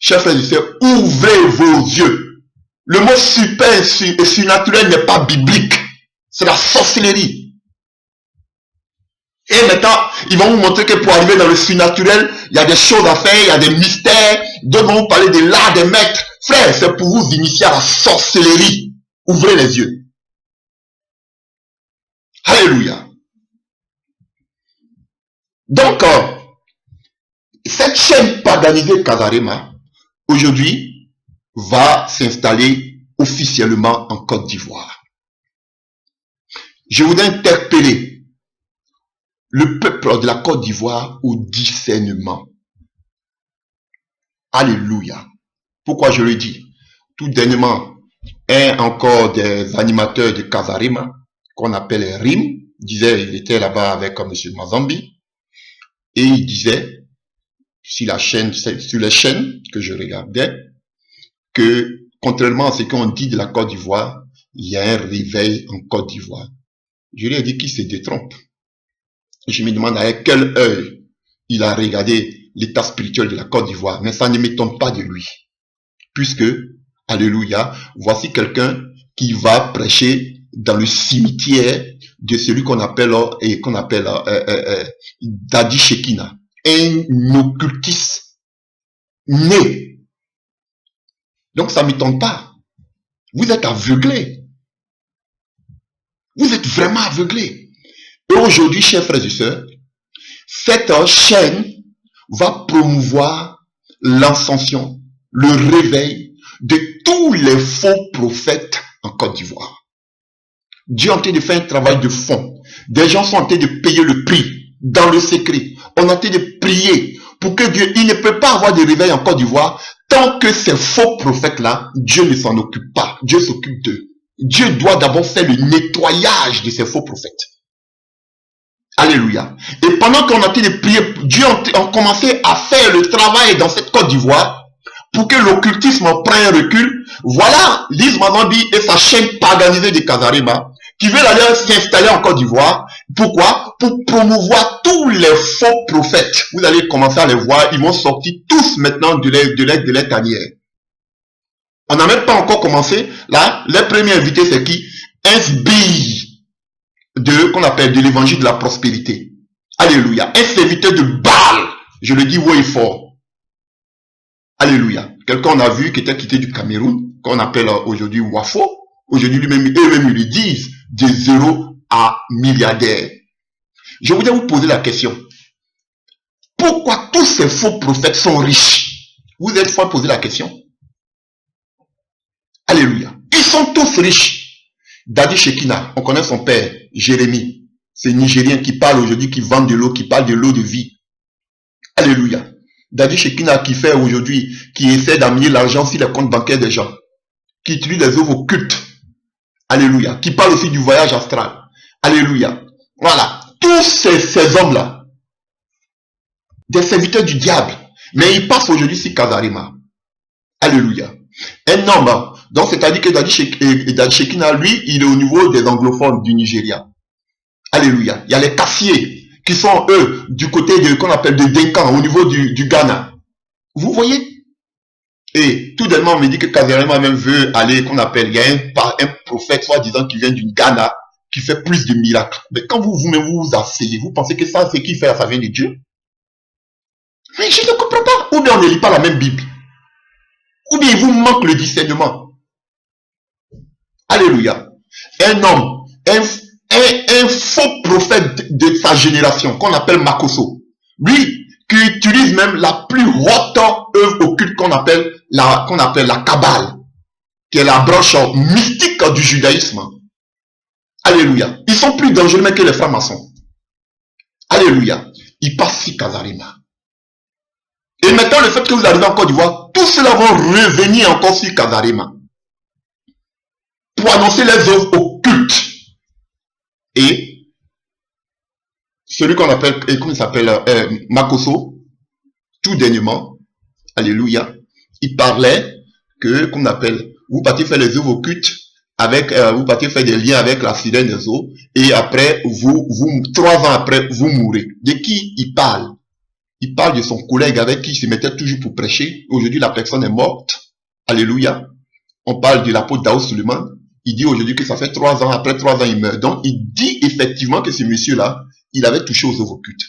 chers frères et sœurs, ouvrez vos yeux. Le mot super et surnaturel n'est pas biblique. C'est la sorcellerie. Et maintenant, ils vont vous montrer que pour arriver dans le surnaturel, il y a des choses à faire, il y a des mystères. D'autres vont vous parler de l'art des maîtres. Frère, c'est pour vous initier à la sorcellerie. Ouvrez les yeux. Alléluia. Donc, cette chaîne paganisée Casarema, aujourd'hui, va s'installer officiellement en Côte d'Ivoire. Je voudrais interpeller le peuple de la Côte d'Ivoire au discernement. Alléluia. Pourquoi je le dis? Tout dernièrement, encore des animateurs de Casarema, qu'on appelle RIM, disait, il était là-bas avec M. Mazambi, et il disait, sur les chaînes que je regardais, que contrairement à ce qu'on dit de la Côte d'Ivoire, il y a un réveil en Côte d'Ivoire. Je lui ai dit qu'il se détrompe. Je me demande avec quel œil il a regardé l'état spirituel de la Côte d'Ivoire, mais ça ne m'étonne pas de lui. Puisque, alléluia, voici quelqu'un qui va prêcher dans le cimetière de celui qu'on appelle Dadi Shekina, un occultiste né. Donc ça ne m'étonne pas. Vous êtes aveuglés. Vous êtes vraiment aveuglés. Et aujourd'hui, chers frères et sœurs, cette chaîne va promouvoir l'ascension, le réveil de tous les faux prophètes en Côte d'Ivoire. Dieu est en train de faire un travail de fond. Des gens sont en train de payer le prix dans le secret. On est en train de prier pour que Dieu, il ne peut pas avoir de réveil en Côte d'Ivoire tant que ces faux prophètes-là, Dieu ne s'en occupe pas. Dieu s'occupe d'eux. Dieu doit d'abord faire le nettoyage de ces faux prophètes. Alléluia. Et pendant qu'on a été de prier, Dieu a commencé à faire le travail dans cette Côte d'Ivoire pour que l'occultisme prenne un recul. Voilà Lise Mazambi et sa chaîne paganisée de Casarema qui veulent aller s'installer en Côte d'Ivoire. Pourquoi? Pour promouvoir tous les faux prophètes. Vous allez commencer à les voir, ils vont sortir tous maintenant de leur tanière. On n'a même pas encore commencé. Là, les premiers invités, c'est qui? Un sbire qu'on appelle de l'évangile de la prospérité. Alléluia. Un serviteur de Baal. Je le dis haut et fort. Alléluia. Quelqu'un on a vu qui était quitté du Cameroun, qu'on appelle aujourd'hui Wafo. Aujourd'hui, eux-mêmes, ils lui disent de 0 à milliardaire. Je voudrais vous poser la question. Pourquoi tous ces faux prophètes sont riches? Vous êtes fois posé la question? Alléluia. Ils sont tous riches. Dadi Shekina, on connaît son père, Jérémie. C'est Nigérien qui parle aujourd'hui, qui vend de l'eau, qui parle de l'eau de vie. Alléluia. Dadi Shekina qui fait aujourd'hui, qui essaie d'amener l'argent sur les comptes bancaires des gens. Qui utilise les œuvres occultes. Alléluia. Qui parle aussi du voyage astral. Alléluia. Voilà. Tous ces hommes-là, des serviteurs du diable, mais ils passent aujourd'hui sur Kazarima. Alléluia. Un homme, donc c'est-à-dire que Dadi Shekina, lui, il est au niveau des anglophones du Nigeria. Alléluia. Il y a les Kassiers qui sont, eux, du côté de, qu'on appelle de Denkan, au niveau du Ghana. Vous voyez? Et tout d'un moment, on me dit que Kazarima même veut aller, qu'on appelle, il y a un prophète, soi-disant, qui vient du Ghana, qui fait plus de miracles. Mais quand vous-même vous asseyez, vous pensez que ça, c'est qui fait, ça vient de Dieu? Mais je ne comprends pas. Ou bien on ne lit pas la même Bible. Ou bien il vous manque le discernement. Alléluia. Un homme, un faux prophète de sa génération, qu'on appelle Makoso. Lui, qui utilise même la plus haute œuvre occulte qu'on appelle la Kabbale, qui est la branche mystique du judaïsme. Alléluia. Ils sont plus dangereux que les francs-maçons. Alléluia. Ils passent sur Kazarima. Et maintenant, le fait que vous arrivez en Côte d'Ivoire, tous ceux-là vont revenir encore sur Kazarima pour annoncer les œuvres occultes. Et celui qu'on appelle, comment il s'appelle, Makoso, tout dernièrement, alléluia, il parlait que, qu'on appelle, vous partez faire les œuvres occultes, avec, vous partez faire des liens avec la sirène des eaux, et après, 3 ans après, vous mourrez. De qui il parle? Il parle de son collègue avec qui il se mettait toujours pour prêcher. Aujourd'hui, la personne est morte. Alléluia. On parle de l'apôtre Daoud Suleiman. Il dit aujourd'hui que ça fait 3 ans, après 3 ans, il meurt. Donc, il dit effectivement que ce monsieur-là, il avait touché aux œuvres occultes.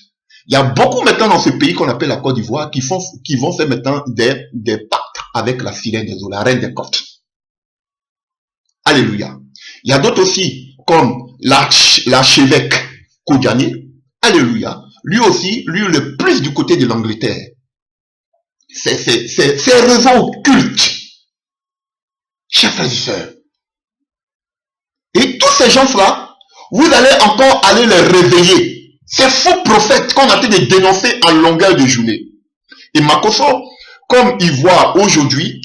Il y a beaucoup maintenant dans ce pays qu'on appelle la Côte d'Ivoire qui vont faire maintenant des pactes avec la sirène des eaux, la reine des côtes. Alléluia. Il y a d'autres aussi, comme l'archevêque Kodiané. Alléluia. Lui aussi, lui le plus du côté de l'Angleterre. C'est réseaux occultes. Chers frères et sœurs. Et tous ces gens-là, vous allez encore aller les réveiller. Ces faux prophètes qu'on a été de dénoncer en longueur de journée. Et Makoso, comme il voit aujourd'hui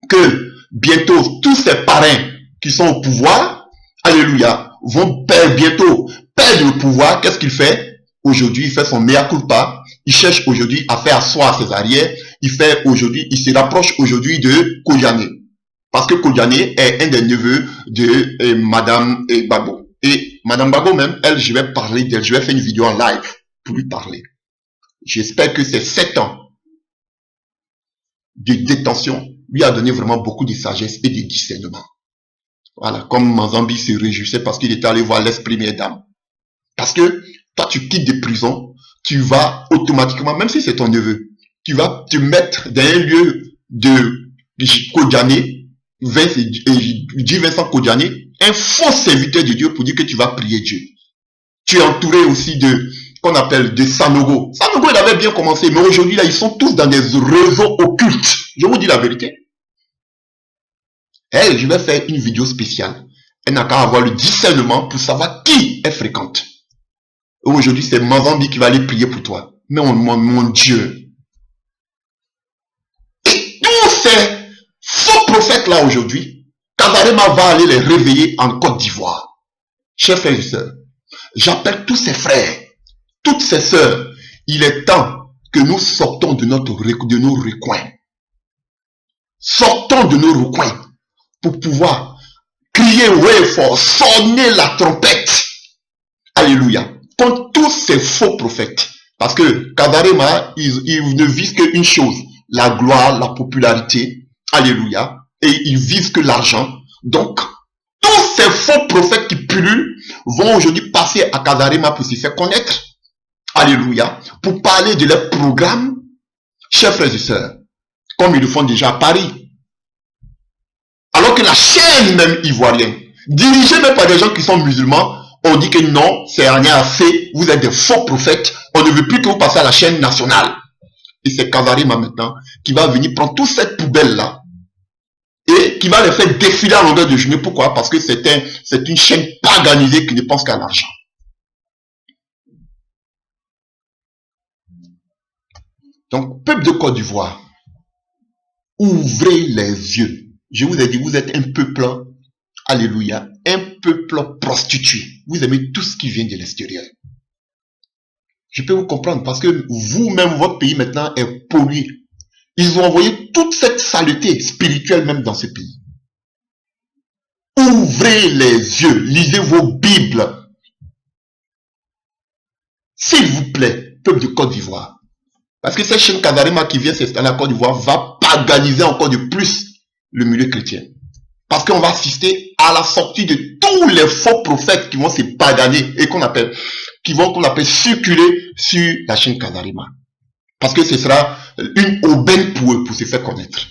que bientôt tous ces parrains qui sont au pouvoir, alléluia, vont bientôt perdre le pouvoir, qu'est-ce qu'il fait? Aujourd'hui, il fait son mea culpa. Il cherche aujourd'hui à faire asseoir ses arrières. Il se rapproche aujourd'hui de Kodiané. Parce que Kodiané est un des neveux de Madame Bago. Et Madame Bago même, elle, je vais parler d'elle. Je vais faire une vidéo en live pour lui parler. J'espère que ces 7 ans de détention lui a donné vraiment beaucoup de sagesse et de discernement. Voilà, comme Manzambi se réjouissait parce qu'il était allé voir l'esprit dame. Parce que toi, tu quittes des prisons, tu vas automatiquement, même si c'est ton neveu, tu vas te mettre dans un lieu de Kodiané, Vincent Kodiané, un faux serviteur de Dieu pour dire que tu vas prier Dieu. Tu es entouré aussi de, qu'on appelle de Sanogo. Sanogo, il avait bien commencé, mais aujourd'hui, là, ils sont tous dans des réseaux occultes. Je vous dis la vérité. Elle, je vais faire une vidéo spéciale. Elle n'a qu'à avoir le discernement pour savoir qui elle fréquente. Aujourd'hui, c'est Manzambi qui va aller prier pour toi. Mais mon Dieu. Et tous ces faux prophètes-là aujourd'hui, Kazarima va aller les réveiller en Côte d'Ivoire. Chers frères et sœurs, j'appelle tous ces frères, toutes ces sœurs. Il est temps que nous sortons de nos recoins. Sortons de nos recoins pour pouvoir crier ouais fort, sonner la trompette. Alléluia. Contre tous ces faux prophètes. Parce que Kazarima, ils ne visent qu'une chose, la gloire, la popularité. Alléluia. Et ils visent que l'argent. Donc, tous ces faux prophètes qui pullulent vont aujourd'hui passer à Kazarima pour s'y faire connaître. Alléluia. Pour parler de leurs programmes, chers frères et sœurs, comme ils le font déjà à Paris. Alors que la chaîne même ivoirienne, dirigée même par des gens qui sont musulmans, on dit que non, c'est rien à faire, vous êtes des faux prophètes, on ne veut plus que vous passiez à la chaîne nationale. Et c'est Kazarima maintenant qui va venir prendre toute cette poubelle-là et qui va les faire défiler à longueur de journée. Pourquoi? Parce que c'est une chaîne paganisée qui ne pense qu'à l'argent. Donc, peuple de Côte d'Ivoire, ouvrez les yeux. Je vous ai dit, vous êtes un peuple, alléluia, un peuple prostitué. Vous aimez tout ce qui vient de l'extérieur. Je peux vous comprendre parce que vous-même, votre pays maintenant est pollué. Ils ont envoyé toute cette saleté spirituelle même dans ce pays. Ouvrez les yeux, lisez vos Bibles. S'il vous plaît, peuple de Côte d'Ivoire. Parce que cette chaîne Kazarima qui vient s'installer à Côte d'Ivoire va paganiser encore de plus le milieu chrétien. Parce qu'on va assister à la sortie de tous les faux prophètes qui vont se paganer et qu'on appelle circuler sur la chaîne Kazarima. Parce que ce sera une aubaine pour eux, pour se faire connaître.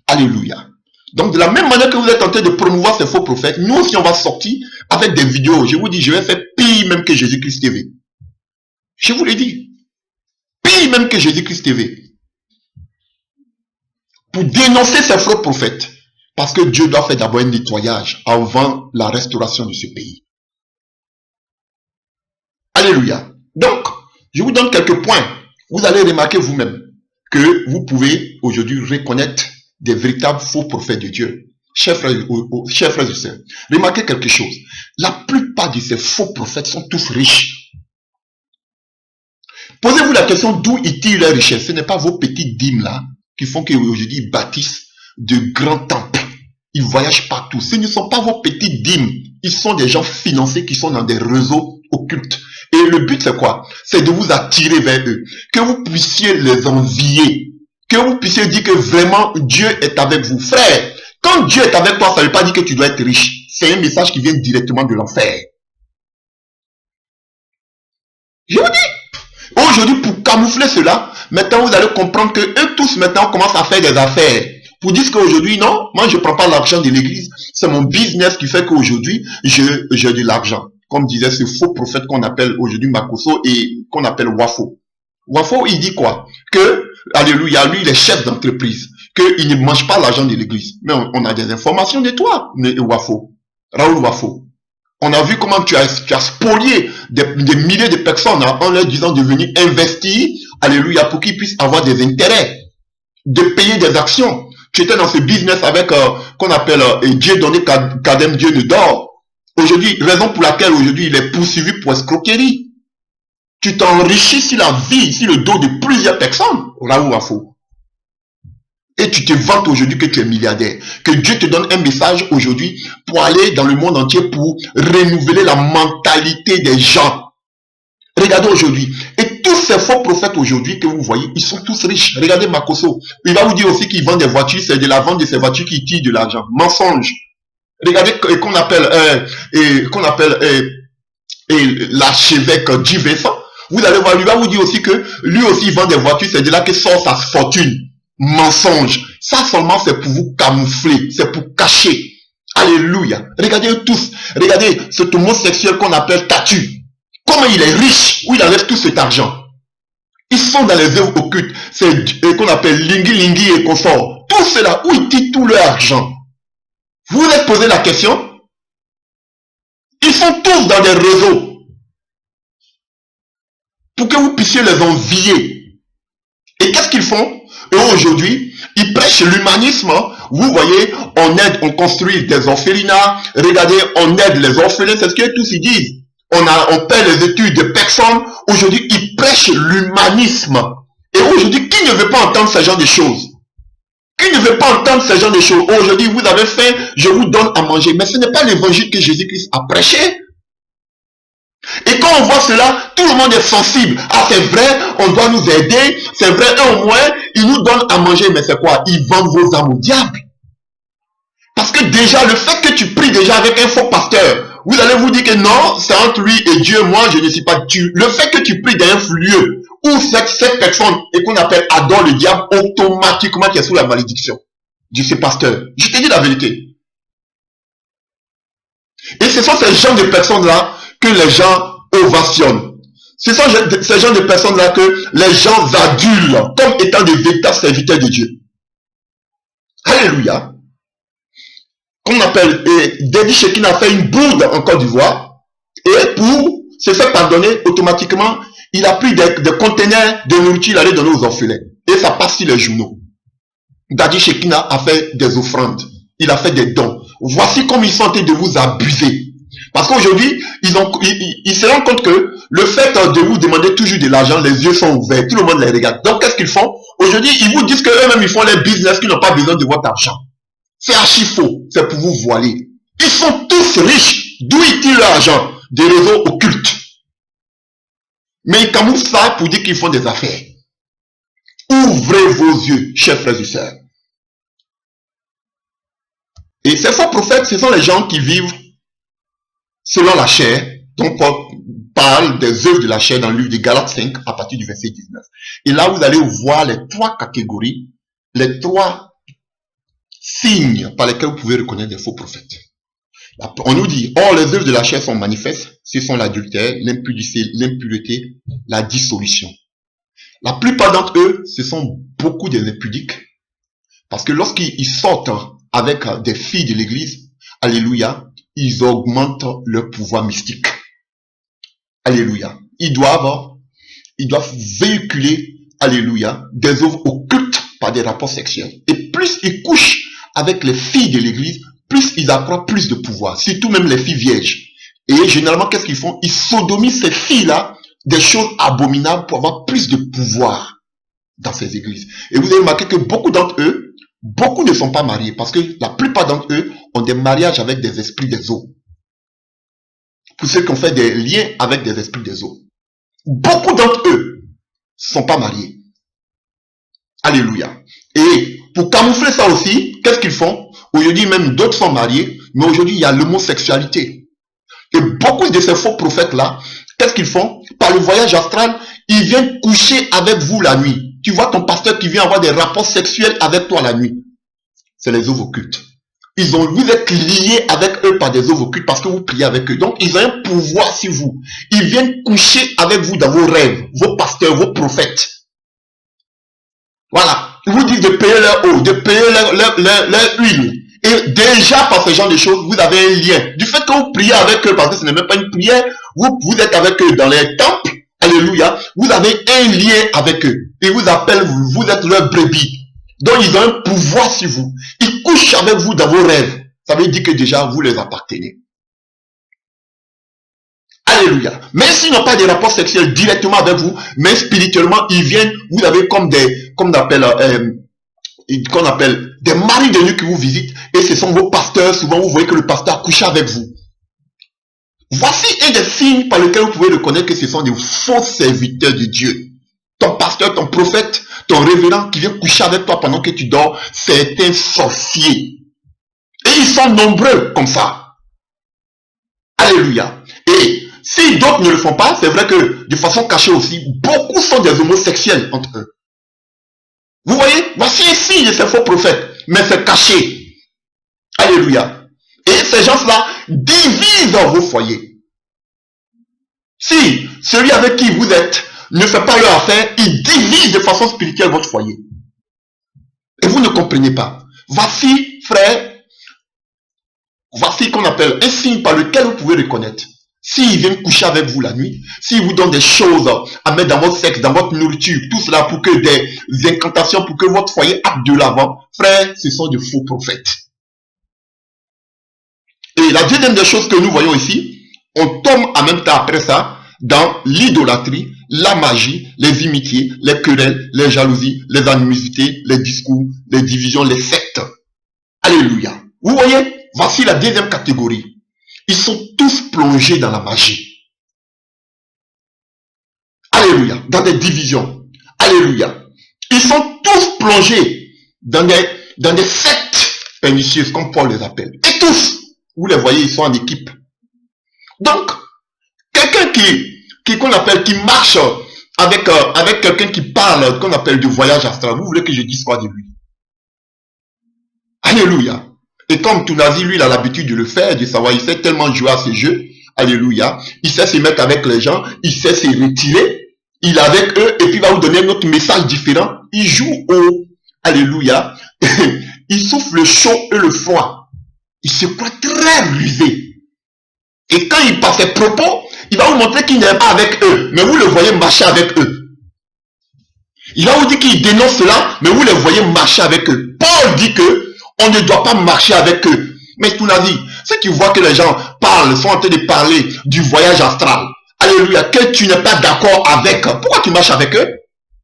Alléluia. Donc de la même manière que vous êtes en train de promouvoir ces faux prophètes, nous aussi on va sortir avec des vidéos. Je vous dis, je vais faire pire même que Jésus-Christ TV. Je vous l'ai dit. Pire même que Jésus-Christ TV. Pour dénoncer ces faux prophètes. Parce que Dieu doit faire d'abord un nettoyage avant la restauration de ce pays. Alléluia. Donc, je vous donne quelques points. Vous allez remarquer vous-même que vous pouvez aujourd'hui reconnaître des véritables faux prophètes de Dieu. Chers frères et sœurs, remarquez quelque chose. La plupart de ces faux prophètes sont tous riches. Posez-vous la question d'où ils tirent leur richesse. Ce n'est pas vos petites dîmes là qui font qu'aujourd'hui ils bâtissent de grands temples. Ils voyagent partout. Ce ne sont pas vos petites dîmes. Ils sont des gens financés qui sont dans des réseaux occultes. Et le but c'est quoi? C'est de vous attirer vers eux. Que vous puissiez les envier. Que vous puissiez dire que vraiment Dieu est avec vous. Frère, quand Dieu est avec toi, ça ne veut pas dire que tu dois être riche. C'est un message qui vient directement de l'enfer. Je vous dis, aujourd'hui pour camoufler cela, maintenant vous allez comprendre que eux tous maintenant commencent à faire des affaires. Pour dire qu'aujourd'hui, non, moi je ne prends pas l'argent de l'église, c'est mon business qui fait qu'aujourd'hui, j'ai de l'argent. Comme disait ce faux prophète qu'on appelle aujourd'hui Makoso et qu'on appelle Wafo. Wafo, il dit quoi? Que, alléluia, lui, il est chef d'entreprise. Qu'il ne mange pas l'argent de l'église. Mais on a des informations de toi, Wafo. Raoul Wafo. On a vu comment tu as spolié des milliers de personnes en leur disant de venir investir, alléluia, pour qu'ils puissent avoir des intérêts, de payer des actions. Tu étais dans ce business avec, qu'on appelle Dieu donné Kadem Dieu ne dort. Aujourd'hui, raison pour laquelle aujourd'hui il est poursuivi pour escroquerie. Tu t'enrichis sur la vie, sur le dos de plusieurs personnes, Raoul Wafo. Et tu te vantes aujourd'hui que tu es milliardaire. Que Dieu te donne un message aujourd'hui pour aller dans le monde entier pour renouveler la mentalité des gens. Regardez aujourd'hui. Et tous ces faux prophètes aujourd'hui que vous voyez, ils sont tous riches. Regardez Makoso. Il va vous dire aussi qu'il vend des voitures. C'est de la vente de ces voitures qui tire de l'argent. Mensonge. Regardez qu'on appelle l'archevêque Divesan. Vous allez voir, lui va vous dire aussi que lui aussi il vend des voitures. C'est de là que sort sa fortune. Mensonge. Ça seulement c'est pour vous camoufler. C'est pour cacher. Alléluia. Regardez tous. Regardez cet homosexuel qu'on appelle Tatu. Comment il est riche. Où il enlève tout cet argent. Ils sont dans les œuvres occultes. C'est qu'on appelle Lingi Lingi et consort. Tout cela, où ils tirent tout leur argent. Vous vous êtes posé la question? Ils sont tous dans des réseaux. Pour que vous puissiez les envier. Et qu'est-ce qu'ils font? Eux aujourd'hui, ils prêchent l'humanisme. Vous voyez, on construit des orphelinats. Regardez, on aide les orphelins. C'est ce que tous ils disent. On paie les études de personnes. Aujourd'hui, ils prêchent l'humanisme. Et aujourd'hui, qui ne veut pas entendre ce genre de choses? Qui ne veut pas entendre ce genre de choses? Aujourd'hui, vous avez faim, je vous donne à manger. Mais ce n'est pas l'évangile que Jésus-Christ a prêché. Et quand on voit cela, tout le monde est sensible. Ah, c'est vrai, on doit nous aider. C'est vrai, eux au moins, ils nous donnent à manger. Mais c'est quoi? Ils vendent vos âmes au diable. Parce que déjà, le fait que tu pries déjà avec un faux pasteur, vous allez vous dire que non, c'est entre lui et Dieu. Moi, je ne suis pas Dieu. Le fait que tu pries dans un lieu où cette personne, et qu'on appelle adore le diable, automatiquement, tu es sous la malédiction de ce pasteur. Je te dis la vérité. Et ce sont ces genres de personnes-là que les gens ovationnent. Ce sont ces genres de personnes-là que les gens adulent comme étant des véritables serviteurs de Dieu. Alléluia. Qu'on appelle, David Shekin a fait une bourde en Côte d'Ivoire. Et pour se faire pardonner, automatiquement, il a pris des conteneurs de nourriture, il allait donner aux orphelins. Et ça passe sur les journaux. David Shekin a fait des offrandes. Il a fait des dons. Voici comme ils sont en train de vous abuser. Parce qu'aujourd'hui, ils se rendent compte que le fait de vous demander toujours de l'argent, les yeux sont ouverts, tout le monde les regarde. Donc, qu'est-ce qu'ils font? Aujourd'hui, ils vous disent qu'eux-mêmes, ils font les business, qu'ils n'ont pas besoin de votre argent. C'est archi faux. C'est pour vous voiler. Ils sont tous riches. D'où ils tirent leur argent? Des réseaux occultes. Mais ils camouflent ça pour dire qu'ils font des affaires. Ouvrez vos yeux, chers frères et sœurs. Et ces faux prophètes, ce sont les gens qui vivent selon la chair, dont Paul parle des œuvres de la chair dans le livre de Galates 5 à partir du verset 19. Et là, vous allez voir les trois catégories, les trois signes par lesquels vous pouvez reconnaître des faux prophètes. On nous dit, or les œuvres de la chair sont manifestes, ce sont l'adultère, l'impureté, la dissolution. La plupart d'entre eux, ce sont beaucoup des impudiques, parce que lorsqu'ils sortent avec des filles de l'église, alléluia, ils augmentent leur pouvoir mystique. Alléluia. Ils doivent véhiculer, alléluia, des œuvres occultes par des rapports sexuels. Et plus ils couchent avec les filles de l'église, plus ils accroissent plus de pouvoir. Surtout même les filles vierges. Et généralement, qu'est-ce qu'ils font? Ils sodomisent ces filles-là des choses abominables pour avoir plus de pouvoir dans ces églises. Et vous avez remarqué que beaucoup d'entre eux, beaucoup ne sont pas mariés parce que la plupart d'entre eux ont des mariages avec des esprits des eaux. Pour ceux qui ont fait des liens avec des esprits des eaux. Beaucoup d'entre eux ne sont pas mariés. Alléluia. Et pour camoufler ça aussi, qu'est-ce qu'ils font? Aujourd'hui même d'autres sont mariés, mais aujourd'hui il y a l'homosexualité. Et beaucoup de ces faux prophètes-là, qu'est-ce qu'ils font? Par le voyage astral, ils viennent coucher avec vous la nuit. Tu vois ton pasteur qui vient avoir des rapports sexuels avec toi la nuit. C'est les œuvres occultes. Vous êtes liés avec eux par des œuvres occultes parce que vous priez avec eux. Donc, ils ont un pouvoir sur vous. Ils viennent coucher avec vous dans vos rêves, vos pasteurs, vos prophètes. Voilà. Ils vous disent de payer leur eau, de payer leur huile. Et déjà, par ce genre de choses, vous avez un lien. Du fait que vous priez avec eux, parce que ce n'est même pas une prière, vous êtes avec eux dans les temples. Alléluia. Vous avez un lien avec eux. Ils vous appellent, vous êtes leur brebis. Donc, ils ont un pouvoir sur vous. Ils couchent avec vous dans vos rêves. Ça veut dire que déjà, vous les appartenez. Alléluia. Même s'ils n'ont pas de rapport sexuel directement avec vous, mais spirituellement, ils viennent, vous avez comme qu'on appelle des maris de nuit qui vous visitent, et ce sont vos pasteurs. Souvent, vous voyez que le pasteur couche avec vous. Voici un des signes par lesquels vous pouvez reconnaître que ce sont des faux serviteurs de Dieu. Ton pasteur, ton prophète, ton révérend qui vient coucher avec toi pendant que tu dors, c'est un sorcier. Et ils sont nombreux comme ça. Alléluia. Et si d'autres ne le font pas, c'est vrai que de façon cachée aussi, beaucoup sont des homosexuels entre eux. Vous voyez, voici un signe de ces faux prophètes, mais c'est caché. Alléluia. Et ces gens-là divisent vos foyers. Si celui avec qui vous êtes ne fait pas leur affaire, il divise de façon spirituelle votre foyer. Et vous ne comprenez pas. Voici, frère, voici qu'on appelle un signe par lequel vous pouvez reconnaître. S'ils viennent coucher avec vous la nuit, s'ils vous donnent des choses à mettre dans votre sexe, dans votre nourriture, tout cela pour que des incantations, pour que votre foyer aille de l'avant, frère, ce sont de faux prophètes. Et la deuxième des choses que nous voyons ici, on tombe en même temps après ça dans l'idolâtrie, la magie, les imitiés, les querelles, les jalousies, les animosités, les discours, les divisions, les sectes. Alléluia. Vous voyez, voici la deuxième catégorie. Ils sont tous plongés dans la magie. Alléluia. Dans des divisions. Alléluia. Ils sont tous plongés dans des sectes pernicieuses, comme Paul les appelle. Et tous, vous les voyez, ils sont en équipe. Donc, quelqu'un qui marche avec quelqu'un qui parle, qu'on appelle du voyage astral, vous voulez que je dise quoi de lui? Alléluia. Et comme Tounazi, lui, il a l'habitude de le faire, de savoir, il sait tellement jouer à ce jeu. Alléluia. Il sait se mettre avec les gens, il sait se retirer. Il est avec eux et puis il va vous donner un autre message différent. Il joue au... Alléluia. Il souffle le chaud et le froid. Il se croit très rusé. Et quand il passe ses propos, il va vous montrer qu'il n'est pas avec eux. Mais vous le voyez marcher avec eux. Il va vous dire qu'il dénonce cela, mais vous les voyez marcher avec eux. Paul dit que on ne doit pas marcher avec eux. Mais tout la vie, si tu vois que les gens parlent, sont en train de parler du voyage astral, alléluia, que tu n'es pas d'accord avec, pourquoi tu marches avec eux?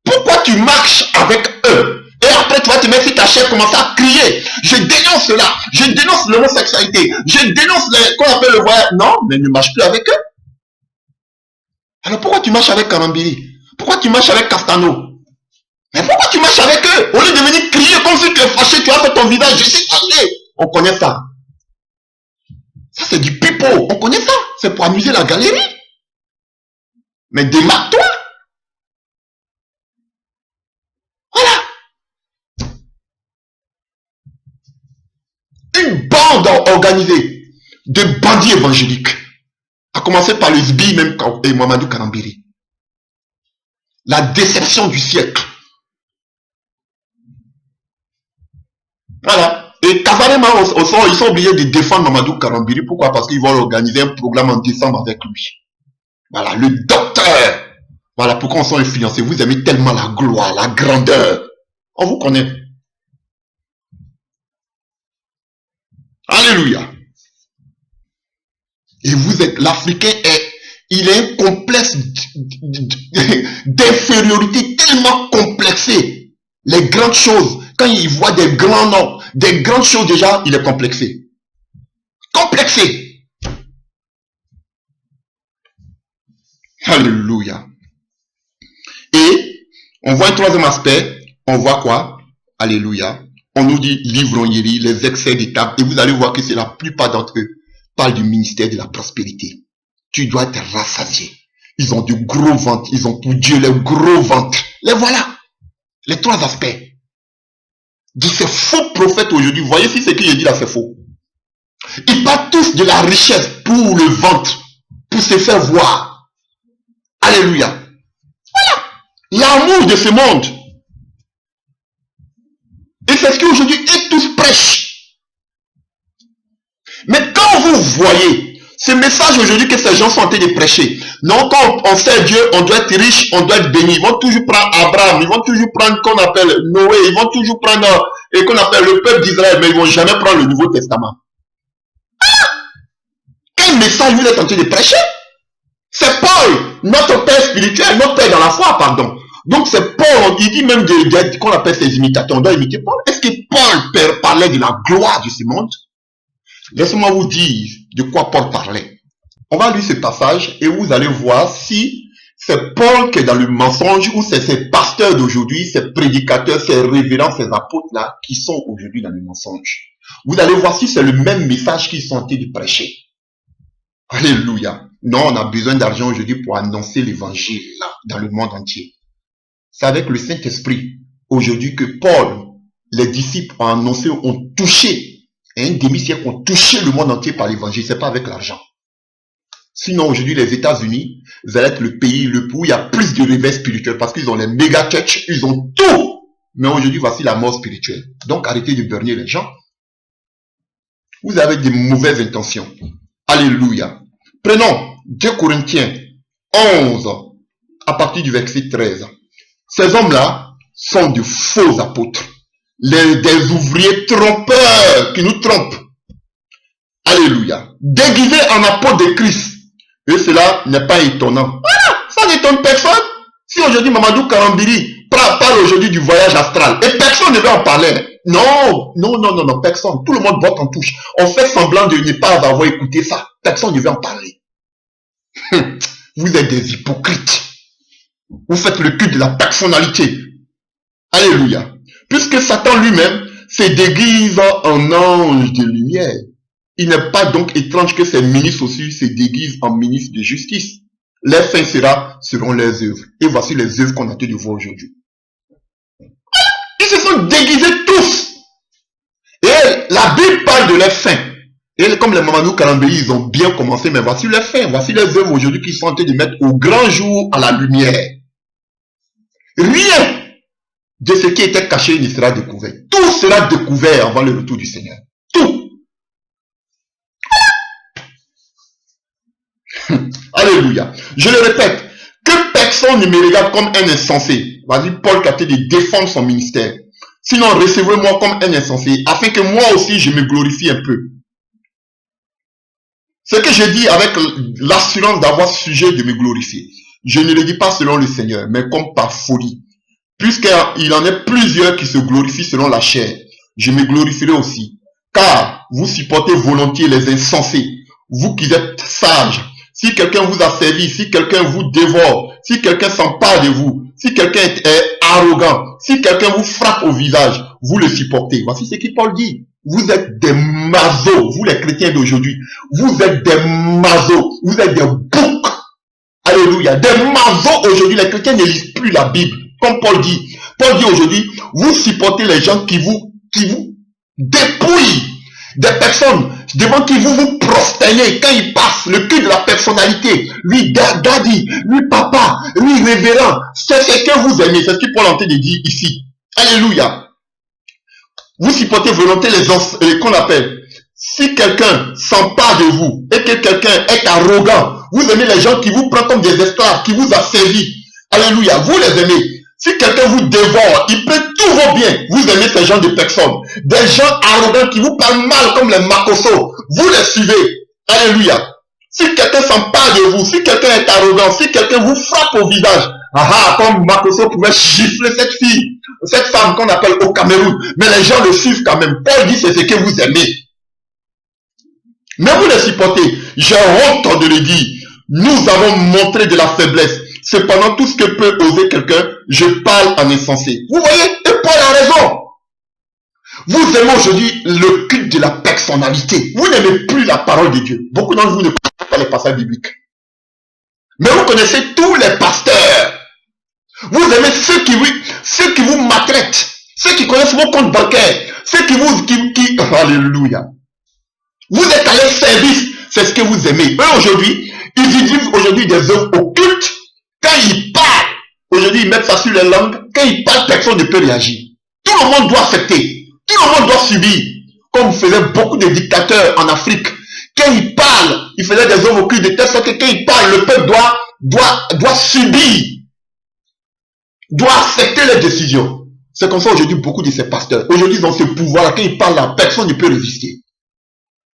Pourquoi tu marches avec eux? Et après, tu vas te mettre sur ta chaise, commencer à crier. Je dénonce cela. Je dénonce l'homosexualité. Je dénonce qu'on appelle le voyage. Non, mais ne marche plus avec eux. Alors pourquoi tu marches avec Karambiri? Pourquoi tu marches avec Castano? Mais pourquoi tu marches avec eux? Au lieu de venir crier comme si tu es fâché, tu as fait ton visage, je suis fâché. On connaît ça. Ça, c'est du pipeau. On connaît ça. C'est pour amuser la galerie. Mais démarre-toi. Voilà. Une bande organisée de bandits évangéliques. À commencer par le SBI même et Mamadou Karambiri. La déception du siècle. Voilà. Et Kavarema, ils sont obligés de défendre Mamadou Karambiri. Pourquoi? Parce qu'ils vont organiser un programme en décembre avec lui. Voilà, le docteur. Voilà pourquoi on sont influencés. Vous aimez tellement la gloire, la grandeur. On vous connaît. Alléluia. Et vous êtes, l'Africain il est un complexe d'infériorité tellement complexé. Les grandes choses, quand il voit des grands noms, des grandes choses déjà, il est complexé. Complexé. Alléluia. Et on voit un troisième aspect, on voit quoi? Alléluia. On nous dit l'ivrognerie, les excès d'étape, et vous allez voir que c'est la plupart d'entre eux parlent du ministère de la prospérité. Tu dois être rassasié. Ils ont de gros ventres, ils ont pour Dieu les gros ventres. Les voilà. Les trois aspects. De ces faux prophètes aujourd'hui, vous voyez si ce que je dis là c'est faux. Ils parlent tous de la richesse pour le ventre, pour se faire voir. Alléluia. Voilà. L'amour de ce monde. Et c'est ce qu'aujourd'hui ils tous prêchent. Mais quand vous voyez ce message aujourd'hui que ces gens sont en train de prêcher, non, quand on sait Dieu, on doit être riche, on doit être béni. Ils vont toujours prendre Abraham, ils vont toujours prendre qu'on appelle Noé, ils vont toujours prendre et qu'on appelle le peuple d'Israël, mais ils vont jamais prendre le Nouveau Testament. Quel message vous êtes en train de prêcher? C'est Paul, notre père spirituel, notre père dans la foi, pardon. Donc c'est Paul, il dit même qu'on appelle ses imitateurs, on doit imiter Paul. Est-ce que Paul parlait de la gloire de ce monde? Laissez-moi vous dire de quoi Paul parlait. On va lire ce passage et vous allez voir si c'est Paul qui est dans le mensonge ou c'est ces pasteurs d'aujourd'hui, ces prédicateurs, ces révérends, ces apôtres-là qui sont aujourd'hui dans le mensonge. Vous allez voir si c'est le même message qu'ils sont en train de prêcher. Alléluia. Non, on a besoin d'argent aujourd'hui pour annoncer l'évangile là, dans le monde entier. C'est avec le Saint-Esprit aujourd'hui que Paul, les disciples ont annoncé, ont touché, et un demi-siècle ont touché le monde entier par l'évangile. C'est pas avec l'argent. Sinon, aujourd'hui, les États-Unis, vous allez être le pays où il y a plus de réveil spirituel parce qu'ils ont les méga church, ils ont tout. Mais aujourd'hui, voici la mort spirituelle. Donc, arrêtez de berner les gens. Vous avez des mauvaises intentions. Alléluia. Prenons 2 Corinthiens 11, à partir du verset 13. Ces hommes-là sont de faux apôtres. Des ouvriers trompeurs qui nous trompent. Alléluia. Déguisés en apôtres de Christ. Et cela n'est pas étonnant. Voilà, ça n'étonne personne. Si aujourd'hui Mamadou Karambiri parle aujourd'hui du voyage astral, et personne ne veut en parler. Non, personne. Tout le monde vote en touche. On fait semblant de ne pas avoir écouté ça. Personne ne veut en parler. Vous êtes des hypocrites. Vous faites le culte de la personnalité. Alléluia. Puisque Satan lui-même se déguise en ange de lumière. Il n'est pas donc étrange que ces ministres aussi se déguisent en ministres de justice. Les fins seront leurs œuvres. Et voici les œuvres qu'on a de voir aujourd'hui. Ils se sont déguisés tous. Et la Bible parle de leur fin. Et comme les Mamadou Karambéi, ils ont bien commencé, mais voici leur fin. Voici les œuvres aujourd'hui qu'ils sont en train de mettre au grand jour à la lumière. Rien de ce qui était caché ne sera découvert. Tout sera découvert avant le retour du Seigneur. Tout. Alléluia. Je le répète, que personne ne me regarde comme un insensé. Vas-y, Paul Katé de défendre son ministère. Sinon, recevez-moi comme un insensé, afin que moi aussi je me glorifie un peu. Ce que je dis avec l'assurance d'avoir sujet de me glorifier. Je ne le dis pas selon le Seigneur, mais comme par folie. Puisqu'il en est plusieurs qui se glorifient selon la chair, je me glorifierai aussi. Car vous supportez volontiers les insensés, vous qui êtes sages. Si quelqu'un vous a servi, si quelqu'un vous dévore, si quelqu'un s'empare de vous, si quelqu'un est arrogant, si quelqu'un vous frappe au visage, vous le supportez. Voici ce que Paul dit. Vous êtes des masos, vous les chrétiens d'aujourd'hui. Vous êtes des masos, vous êtes des boucs. Alléluia. Des masos aujourd'hui, les chrétiens ne lisent plus la Bible. Comme Paul dit. Paul dit aujourd'hui, vous supportez les gens qui vous dépouillent. Des personnes devant qui vous vous prosternez quand ils passent, le cul de la personnalité, lui daddy, lui papa, lui révérend. C'est ce que vous aimez, c'est ce que Paul est en train de dire ici. Alléluia. Vous supportez volontiers les qu'on appelle. Si quelqu'un s'empare de vous et que quelqu'un est arrogant, vous aimez les gens qui vous prennent comme des esclaves, qui vous asservissent. Alléluia. Vous les aimez. Si quelqu'un vous dévore, il peut tous vos biens. Vous aimez ces gens de personnes. Des gens arrogants qui vous parlent mal comme les makosos. Vous les suivez. Alléluia. Si quelqu'un s'empare de vous, si quelqu'un est arrogant, si quelqu'un vous frappe au visage, comme Makoso pouvait gifler cette fille, cette femme qu'on appelle au Cameroun, mais les gens le suivent quand même. Paul dit c'est ce que vous aimez. Mais vous les supportez. J'ai honte de le dire. Nous avons montré de la faiblesse. Cependant, tout ce que peut oser quelqu'un, je parle en insensé. Vous voyez, et Paul a raison. Vous aimez aujourd'hui le culte de la personnalité. Vous n'aimez plus la parole de Dieu. Beaucoup d'entre vous ne connaissent pas les passages bibliques. Mais vous connaissez tous les pasteurs. Vous aimez ceux qui vous maltraitent, ceux qui connaissent vos comptes bancaires, ceux qui alléluia. Vous êtes à leur service, c'est ce que vous aimez. Eux aujourd'hui, ils utilisent aujourd'hui des œuvres occultes. Quand ils parlent, aujourd'hui ils mettent ça sur les langues. Quand ils parlent, personne ne peut réagir. Tout le monde doit accepter. Tout le monde doit subir. Comme faisaient beaucoup de dictateurs en Afrique. Quand ils parlent, ils faisaient des œuvres occultes de telle sorte que quand ils parlent, le peuple doit subir. Doit accepter les décisions. C'est comme ça aujourd'hui beaucoup de ces pasteurs. Aujourd'hui ils ont ce pouvoir. Quand ils parlent là, personne ne peut résister.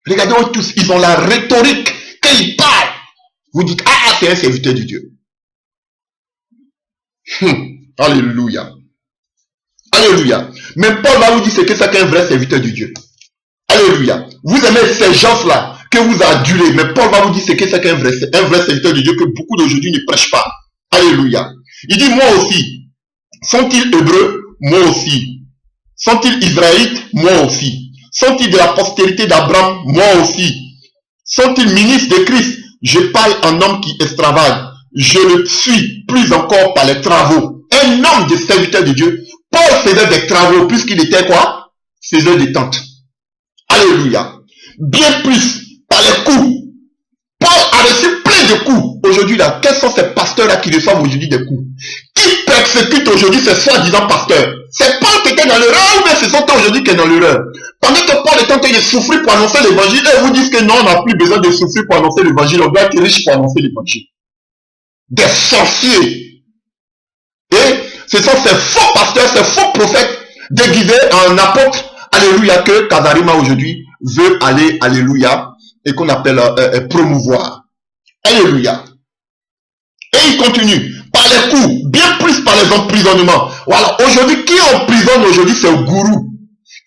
Regardez-vous tous, ils ont la rhétorique. Quand ils parlent, vous dites, c'est un serviteur de Dieu. Alléluia. Alléluia. Mais Paul va vous dire ce que c'est qu'un vrai serviteur de Dieu. Alléluia. Vous aimez ces gens-là que vous adulez, mais Paul va vous dire ce que c'est qu'un vrai serviteur de Dieu que beaucoup d'aujourd'hui ne prêchent pas. Alléluia. Il dit, moi aussi. Sont-ils hébreux? Moi aussi. Sont-ils israélites? Moi aussi. Sont-ils de la postérité d'Abraham? Moi aussi. Sont-ils ministres de Christ? Je parle en homme qui extravage. Je le suis plus encore par les travaux. Un homme de serviteur de Dieu. Paul faisait des travaux puisqu'il était quoi? Faisait des tentes. Alléluia. Bien plus par les coups. Paul a reçu plein de coups. Aujourd'hui là, quels sont ces pasteurs-là qui reçoivent aujourd'hui des coups? Qui persécutent aujourd'hui ces soi-disant pasteurs? C'est Paul qui était dans l'erreur ou bien ce sont eux aujourd'hui qui sont dans l'erreur? Pendant que Paul est en train de souffrir pour annoncer l'évangile, eux vous disent que non, on n'a plus besoin de souffrir pour annoncer l'évangile, on doit être riche pour annoncer l'évangile. Des sorciers. Et ce sont ces faux pasteurs, ces faux prophètes déguisés en apôtres, alléluia, que Kazarima aujourd'hui veut aller, alléluia, et qu'on appelle promouvoir. Alléluia. Et il continue. Par les coups, bien plus par les emprisonnements. Voilà. Aujourd'hui, qui emprisonne aujourd'hui, c'est le gourou.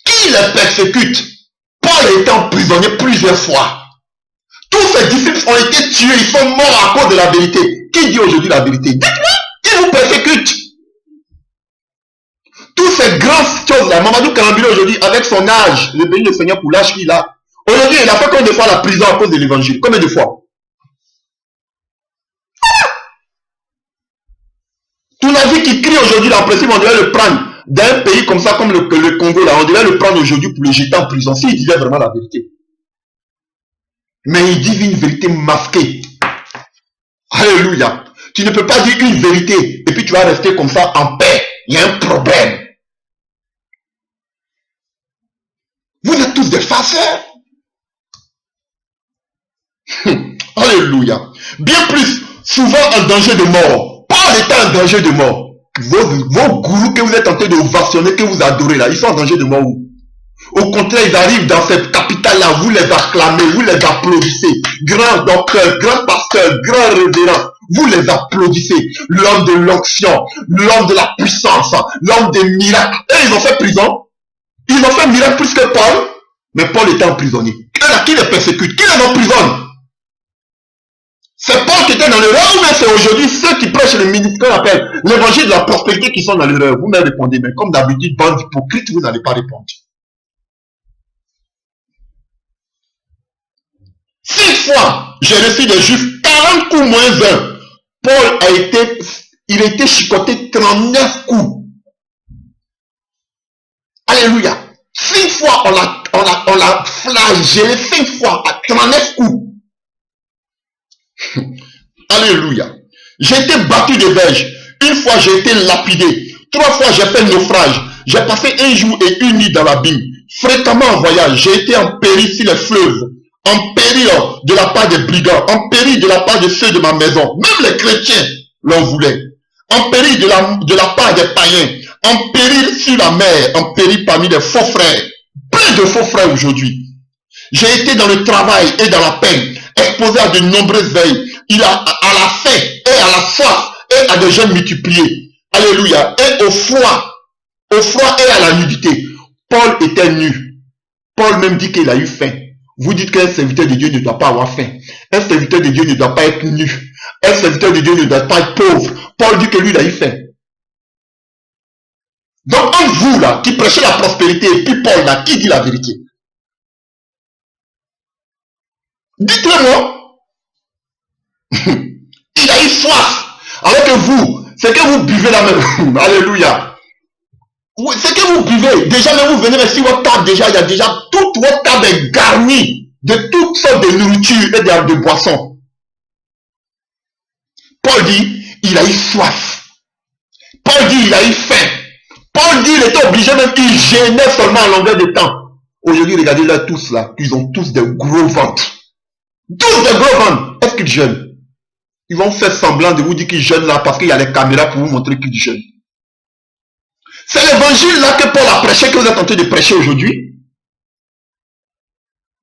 Qui les persécute? Paul a été emprisonné plusieurs fois. Tous ses disciples ont été tués, ils sont morts à cause de la vérité. Qui dit aujourd'hui la vérité? Dites-moi, qui vous persécute? Tous ces grandes choses-là, Mamadou Karambéi aujourd'hui, avec son âge, le béni le Seigneur pour l'âge qu'il a, aujourd'hui, il a fait combien de fois la prison à cause de l'évangile? Combien de fois? Ton avis qui crie aujourd'hui, la pression, on devrait le prendre. dans un pays comme ça, comme le Congo, là, on devait le prendre aujourd'hui pour le jeter en prison, s'il disait vraiment la vérité. Mais il dit une vérité masquée. Alléluia. Tu ne peux pas dire une vérité et puis tu vas rester comme ça en paix. Il y a un problème. Vous êtes tous des farceurs. Alléluia. Bien plus, souvent en danger de mort. Paul était en danger de mort. Vos gourous que vous êtes en train de ovationner, que vous adorez là, ils sont en danger de mort où? Au contraire, ils arrivent dans cette capitale-là, vous les acclamez, vous les applaudissez. Grand docteur, grand pasteur, grand révérend, vous les applaudissez. L'homme de l'onction, l'homme de la puissance, l'homme des miracles. Et ils ont fait prison. Ils ont fait miracle plus que Paul. Mais Paul était emprisonné. Qui les persécute? Qui les emprisonne? C'est Paul qui était dans l'erreur ou bien c'est aujourd'hui ceux qui prêchent le ministère qu'on appelle l'évangile de la prospérité qui sont dans l'erreur? Vous me répondez, mais comme d'habitude, bande d'hypocrites, vous n'allez pas répondre. 6 fois, j'ai reçu des juifs 40 coups moins 1. Paul a été chicoté 39 coups. Alléluia. 5 fois, on l'a flagellé 5 fois à 39 coups. Alléluia. J'ai été battu de verge. Une fois, j'ai été lapidé. 3 fois, j'ai fait naufrage. J'ai passé 1 jour et 1 nuit dans l'abîme. Fréquemment en voyage, j'ai été en péril sur les fleuves. En péril de la part des brigands. En péril de la part de ceux de ma maison. Même les chrétiens l'en voulaient. En péril de la part des païens. En péril sur la mer. En péril parmi les faux frères. Plein de faux frères aujourd'hui. J'ai été dans le travail et dans la peine, exposé à de nombreuses veilles. Il a à la faim et à la soif et à des jeûnes multipliés. Alléluia. Et au froid et à la nudité. Paul était nu. Paul même dit qu'il a eu faim. Vous dites qu'un serviteur de Dieu ne doit pas avoir faim. Un serviteur de Dieu ne doit pas être nu. Un serviteur de Dieu ne doit pas être pauvre. Paul dit que lui, il a eu faim. Donc, entre vous là, qui prêchez la prospérité, et puis Paul là, qui dit la vérité? Dites-le moi. Il a eu soif. Alors que vous, c'est que vous buvez la même. Alléluia. C'est que vous buvez. Déjà, même vous venez sur votre table, déjà, il y a déjà toute votre table est garnie de toutes sortes de nourriture et de boissons. Paul dit, il a eu soif. Paul dit, il a eu faim. Paul dit, il était obligé même, il gênait seulement à longueur de temps. Aujourd'hui, regardez-les tous là, ils ont tous des gros ventres. Tous des gros ventres. Est-ce qu'ils jeûnent? Ils vont faire semblant de vous dire qu'ils jeûnent là parce qu'il y a les caméras pour vous montrer qu'ils jeûnent. C'est l'évangile là que Paul a prêché, que vous êtes en train de prêcher aujourd'hui.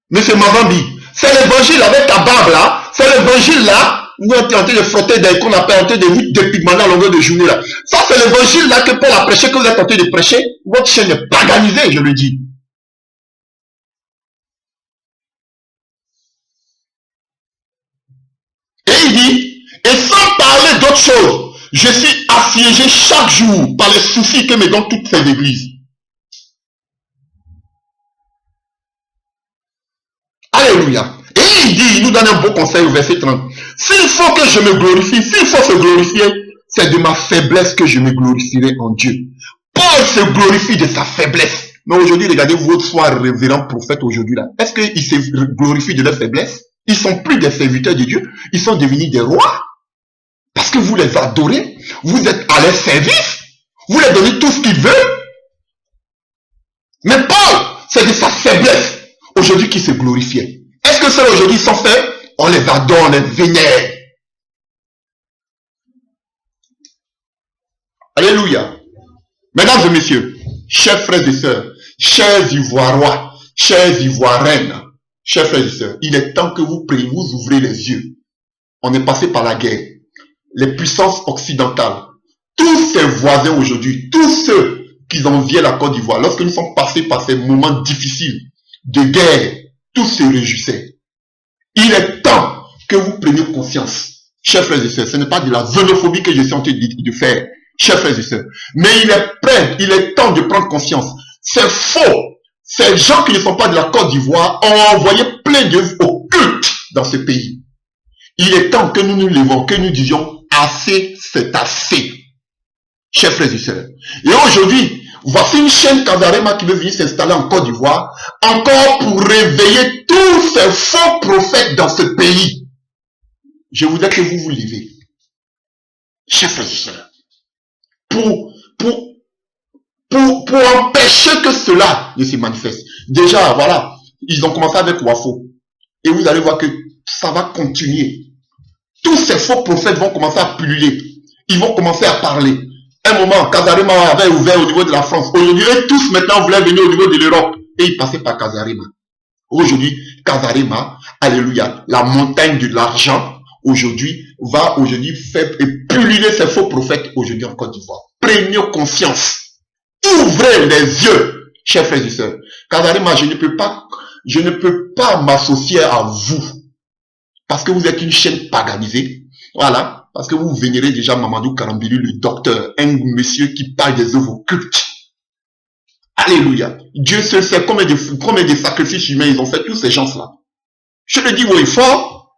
Monsieur Mavambi, c'est l'évangile avec ta barbe là, c'est l'évangile là, vous êtes en train de frotter des qu'on appelle en train de vous dépigmenter à longueur de journée là. Ça c'est l'évangile là que Paul a prêché, que vous êtes en train de prêcher. Votre chaîne est paganisée, je le dis. Et il dit, et sans parler d'autre chose, je suis assiégé chaque jour par les soucis que me donnent toutes ces églises. Alléluia. Et il dit, il nous donne un beau conseil au verset 30. S'il faut que je me glorifie, s'il faut se glorifier, c'est de ma faiblesse que je me glorifierai en Dieu. Paul se glorifie de sa faiblesse. Mais aujourd'hui, regardez votre foi révérend prophète aujourd'hui là. Est-ce qu'ils se glorifient de leur faiblesse? Ils sont plus des serviteurs de Dieu. Ils sont devenus des rois. Parce que vous les adorez. Vous êtes à leur service. Vous leur donnez tout ce qu'ils veulent. Mais Paul, c'est de sa faiblesse aujourd'hui qu'il se glorifiait. Est-ce que ceux aujourd'hui sont faits? On les adore, on les vénère. Alléluia. Mesdames et messieurs, chers frères et sœurs, chers Ivoirois, chers Ivoiriennes, chers frères et sœurs, il est temps que vous priez, vous ouvrez les yeux. On est passé par la guerre. Les puissances occidentales, tous ces voisins aujourd'hui, tous ceux qui enviaient la Côte d'Ivoire, lorsque nous sommes passés par ces moments difficiles de guerre, tous se réjouissaient. Il est temps que vous preniez conscience. Chers frères et sœurs, ce n'est pas de la xénophobie que je suis en train de faire, chers frères et sœurs. Mais il est temps de prendre conscience. C'est faux. Ces gens qui ne sont pas de la Côte d'Ivoire ont envoyé plein d'œuvres occultes dans ce pays. Il est temps que nous nous levons, que nous disions assez, c'est assez. chers frères et sœurs. Et aujourd'hui, voici une chaîne Kazarema qui veut venir s'installer en Côte d'Ivoire, encore pour réveiller tous ces faux prophètes dans ce pays. Je voudrais que vous vous levez, chers frères et sœurs, pour empêcher que cela ne se manifeste. Déjà, voilà, ils ont commencé avec Wafo. Et vous allez voir que ça va continuer. Tous ces faux prophètes vont commencer à pulluler. Ils vont commencer à parler. Un moment, Kazarema avait ouvert au niveau de la France. Aujourd'hui, eux tous maintenant voulaient venir au niveau de l'Europe. Et ils passaient par Kazarema. Aujourd'hui, Kazarema, alléluia, la montagne de l'argent, aujourd'hui, va aujourd'hui faire pulluler ces faux prophètes aujourd'hui en Côte d'Ivoire. Prenez conscience. Ouvrez les yeux, chers frères et sœurs. Kazarema, je ne peux pas m'associer à vous. Parce que vous êtes une chaîne paganisée. Voilà. Parce que vous vénérez déjà Mamadou Karambili, le docteur, un monsieur qui parle des œuvres occultes. Alléluia. Dieu seul sait combien de sacrifices humains ils ont fait, tous ces gens-là. Je le dis haut et fort.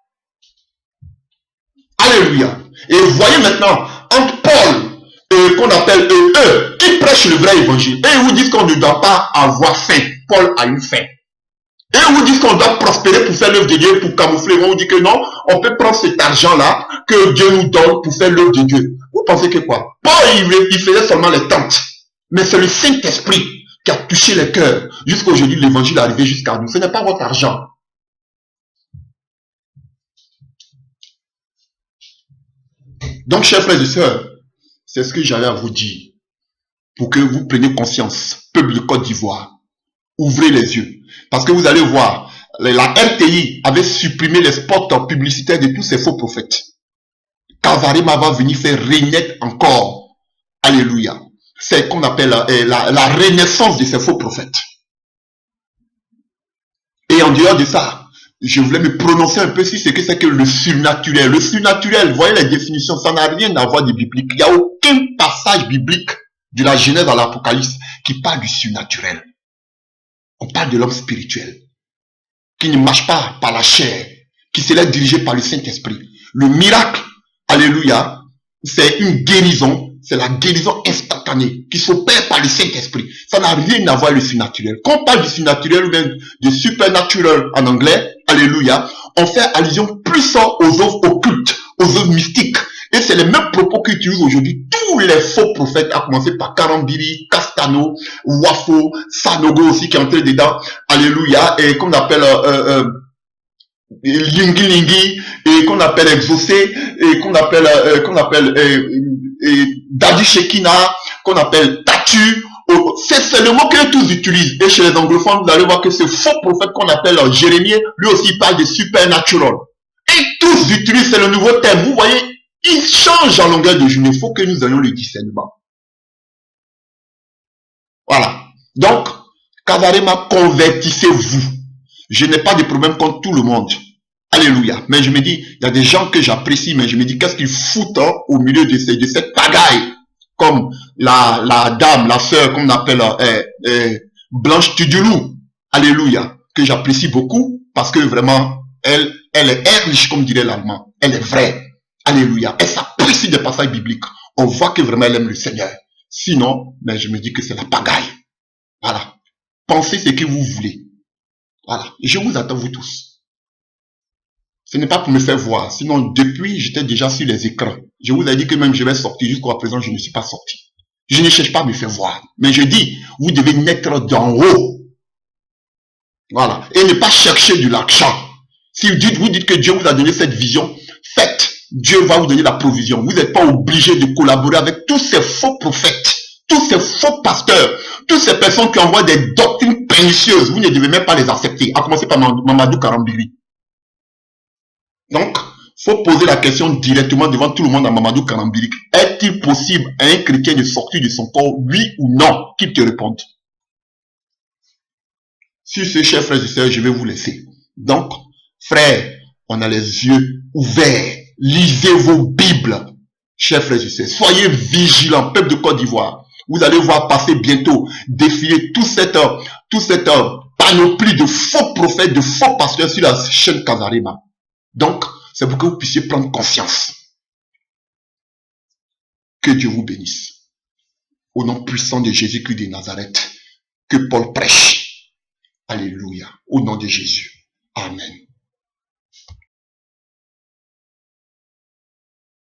Alléluia. Et voyez maintenant, entre Paul, qu'on appelle eux, qui prêchent le vrai évangile, et ils vous disent qu'on ne doit pas avoir faim. Paul a une faim. Et on vous dit qu'on doit prospérer pour faire l'œuvre de Dieu, pour camoufler. On vous dit que non, on peut prendre cet argent-là que Dieu nous donne pour faire l'œuvre de Dieu. Vous pensez que quoi? Paul, il faisait seulement les tentes. Mais c'est le Saint-Esprit qui a touché les cœurs. Jusqu'à aujourd'hui, l'évangile est arrivé jusqu'à nous. Ce n'est pas votre argent. Donc, chers frères et sœurs, c'est ce que j'avais à vous dire. Pour que vous preniez conscience, peuple de Côte d'Ivoire. Ouvrez les yeux. Parce que vous allez voir, la RTI avait supprimé les spots publicitaires de tous ces faux prophètes. Kazarema va venir faire renaître encore. Alléluia. C'est ce qu'on appelle la renaissance de ces faux prophètes. Et en dehors de ça, je voulais me prononcer un peu sur ce que c'est que le surnaturel. Le surnaturel, vous voyez les définitions, ça n'a rien à voir de biblique. Il n'y a aucun passage biblique de la Genèse à l'Apocalypse qui parle du surnaturel. On parle de l'homme spirituel, qui ne marche pas par la chair, qui se laisse diriger par le Saint-Esprit. Le miracle, alléluia, c'est une guérison, c'est la guérison instantanée, qui s'opère par le Saint-Esprit. Ça n'a rien à voir avec le surnaturel. Quand on parle du surnaturel ou même du supernatural en anglais, alléluia, on fait allusion plus aux œuvres occultes, aux œuvres mystiques. Et c'est les mêmes propos qu'utilisent aujourd'hui tous les faux prophètes, à commencer par Karambili, Castano, Wafo, Sanogo aussi qui est entré dedans, alléluia, et qu'on appelle Lingi Lingi, et qu'on appelle Exaucé, et qu'on appelle Daddy Shekina, qu'on appelle Tatu. C'est le mot que tous utilisent. Et chez les anglophones, vous allez voir que ce faux prophète qu'on appelle Jérémie, lui aussi parle de supernatural. Et tous utilisent, c'est le nouveau terme. Vous voyez, il change en longueur de journée. Il faut que nous ayons le discernement. Voilà. Donc, Kazarema, convertissez-vous. Je n'ai pas de problème contre tout le monde. Alléluia. Mais je me dis, il y a des gens que j'apprécie, mais je me dis, qu'est-ce qu'ils foutent au milieu de cette pagaille? Comme la dame, la sœur qu'on appelle Blanche Tudulou. Alléluia. Que j'apprécie beaucoup parce que vraiment, elle est ehrlich, comme dirait l'allemand. Elle est vraie. Alléluia. Elle s'apprécie des passages bibliques. On voit que vraiment elle aime le Seigneur. Sinon, mais je me dis que c'est la pagaille. Voilà. Pensez ce que vous voulez. Voilà. Et je vous attends, vous tous. Ce n'est pas pour me faire voir. Sinon, depuis, j'étais déjà sur les écrans. Je vous ai dit que même je vais sortir. Jusqu'à présent, je ne suis pas sorti. Je ne cherche pas à me faire voir. Mais je dis, vous devez naître d'en haut. Voilà. Et ne pas chercher de l'argent. Si vous dites que Dieu vous a donné cette vision, faites. Dieu va vous donner la provision. Vous n'êtes pas obligé de collaborer avec tous ces faux prophètes, tous ces faux pasteurs, toutes ces personnes qui envoient des doctrines pernicieuses. Vous ne devez même pas les accepter. À commencer par Mamadou Karambili. Donc, il faut poser la question directement devant tout le monde à Mamadou Karambili. Est-il possible à un chrétien de sortir de son corps, oui ou non? Qu'il te réponde. Sur ce, chers frères et sœurs, je vais vous laisser. Donc, frères, on a les yeux ouverts. Lisez vos Bibles, chers frères et sœurs. Soyez vigilants, peuple de Côte d'Ivoire. Vous allez voir passer bientôt, défiler toute cette panoplie de faux prophètes, de faux pasteurs sur la chaîne Kazarema. Donc, c'est pour que vous puissiez prendre conscience. Que Dieu vous bénisse. au nom puissant de Jésus-Christ de Nazareth, que Paul prêche. Alléluia. Au nom de Jésus. Amen.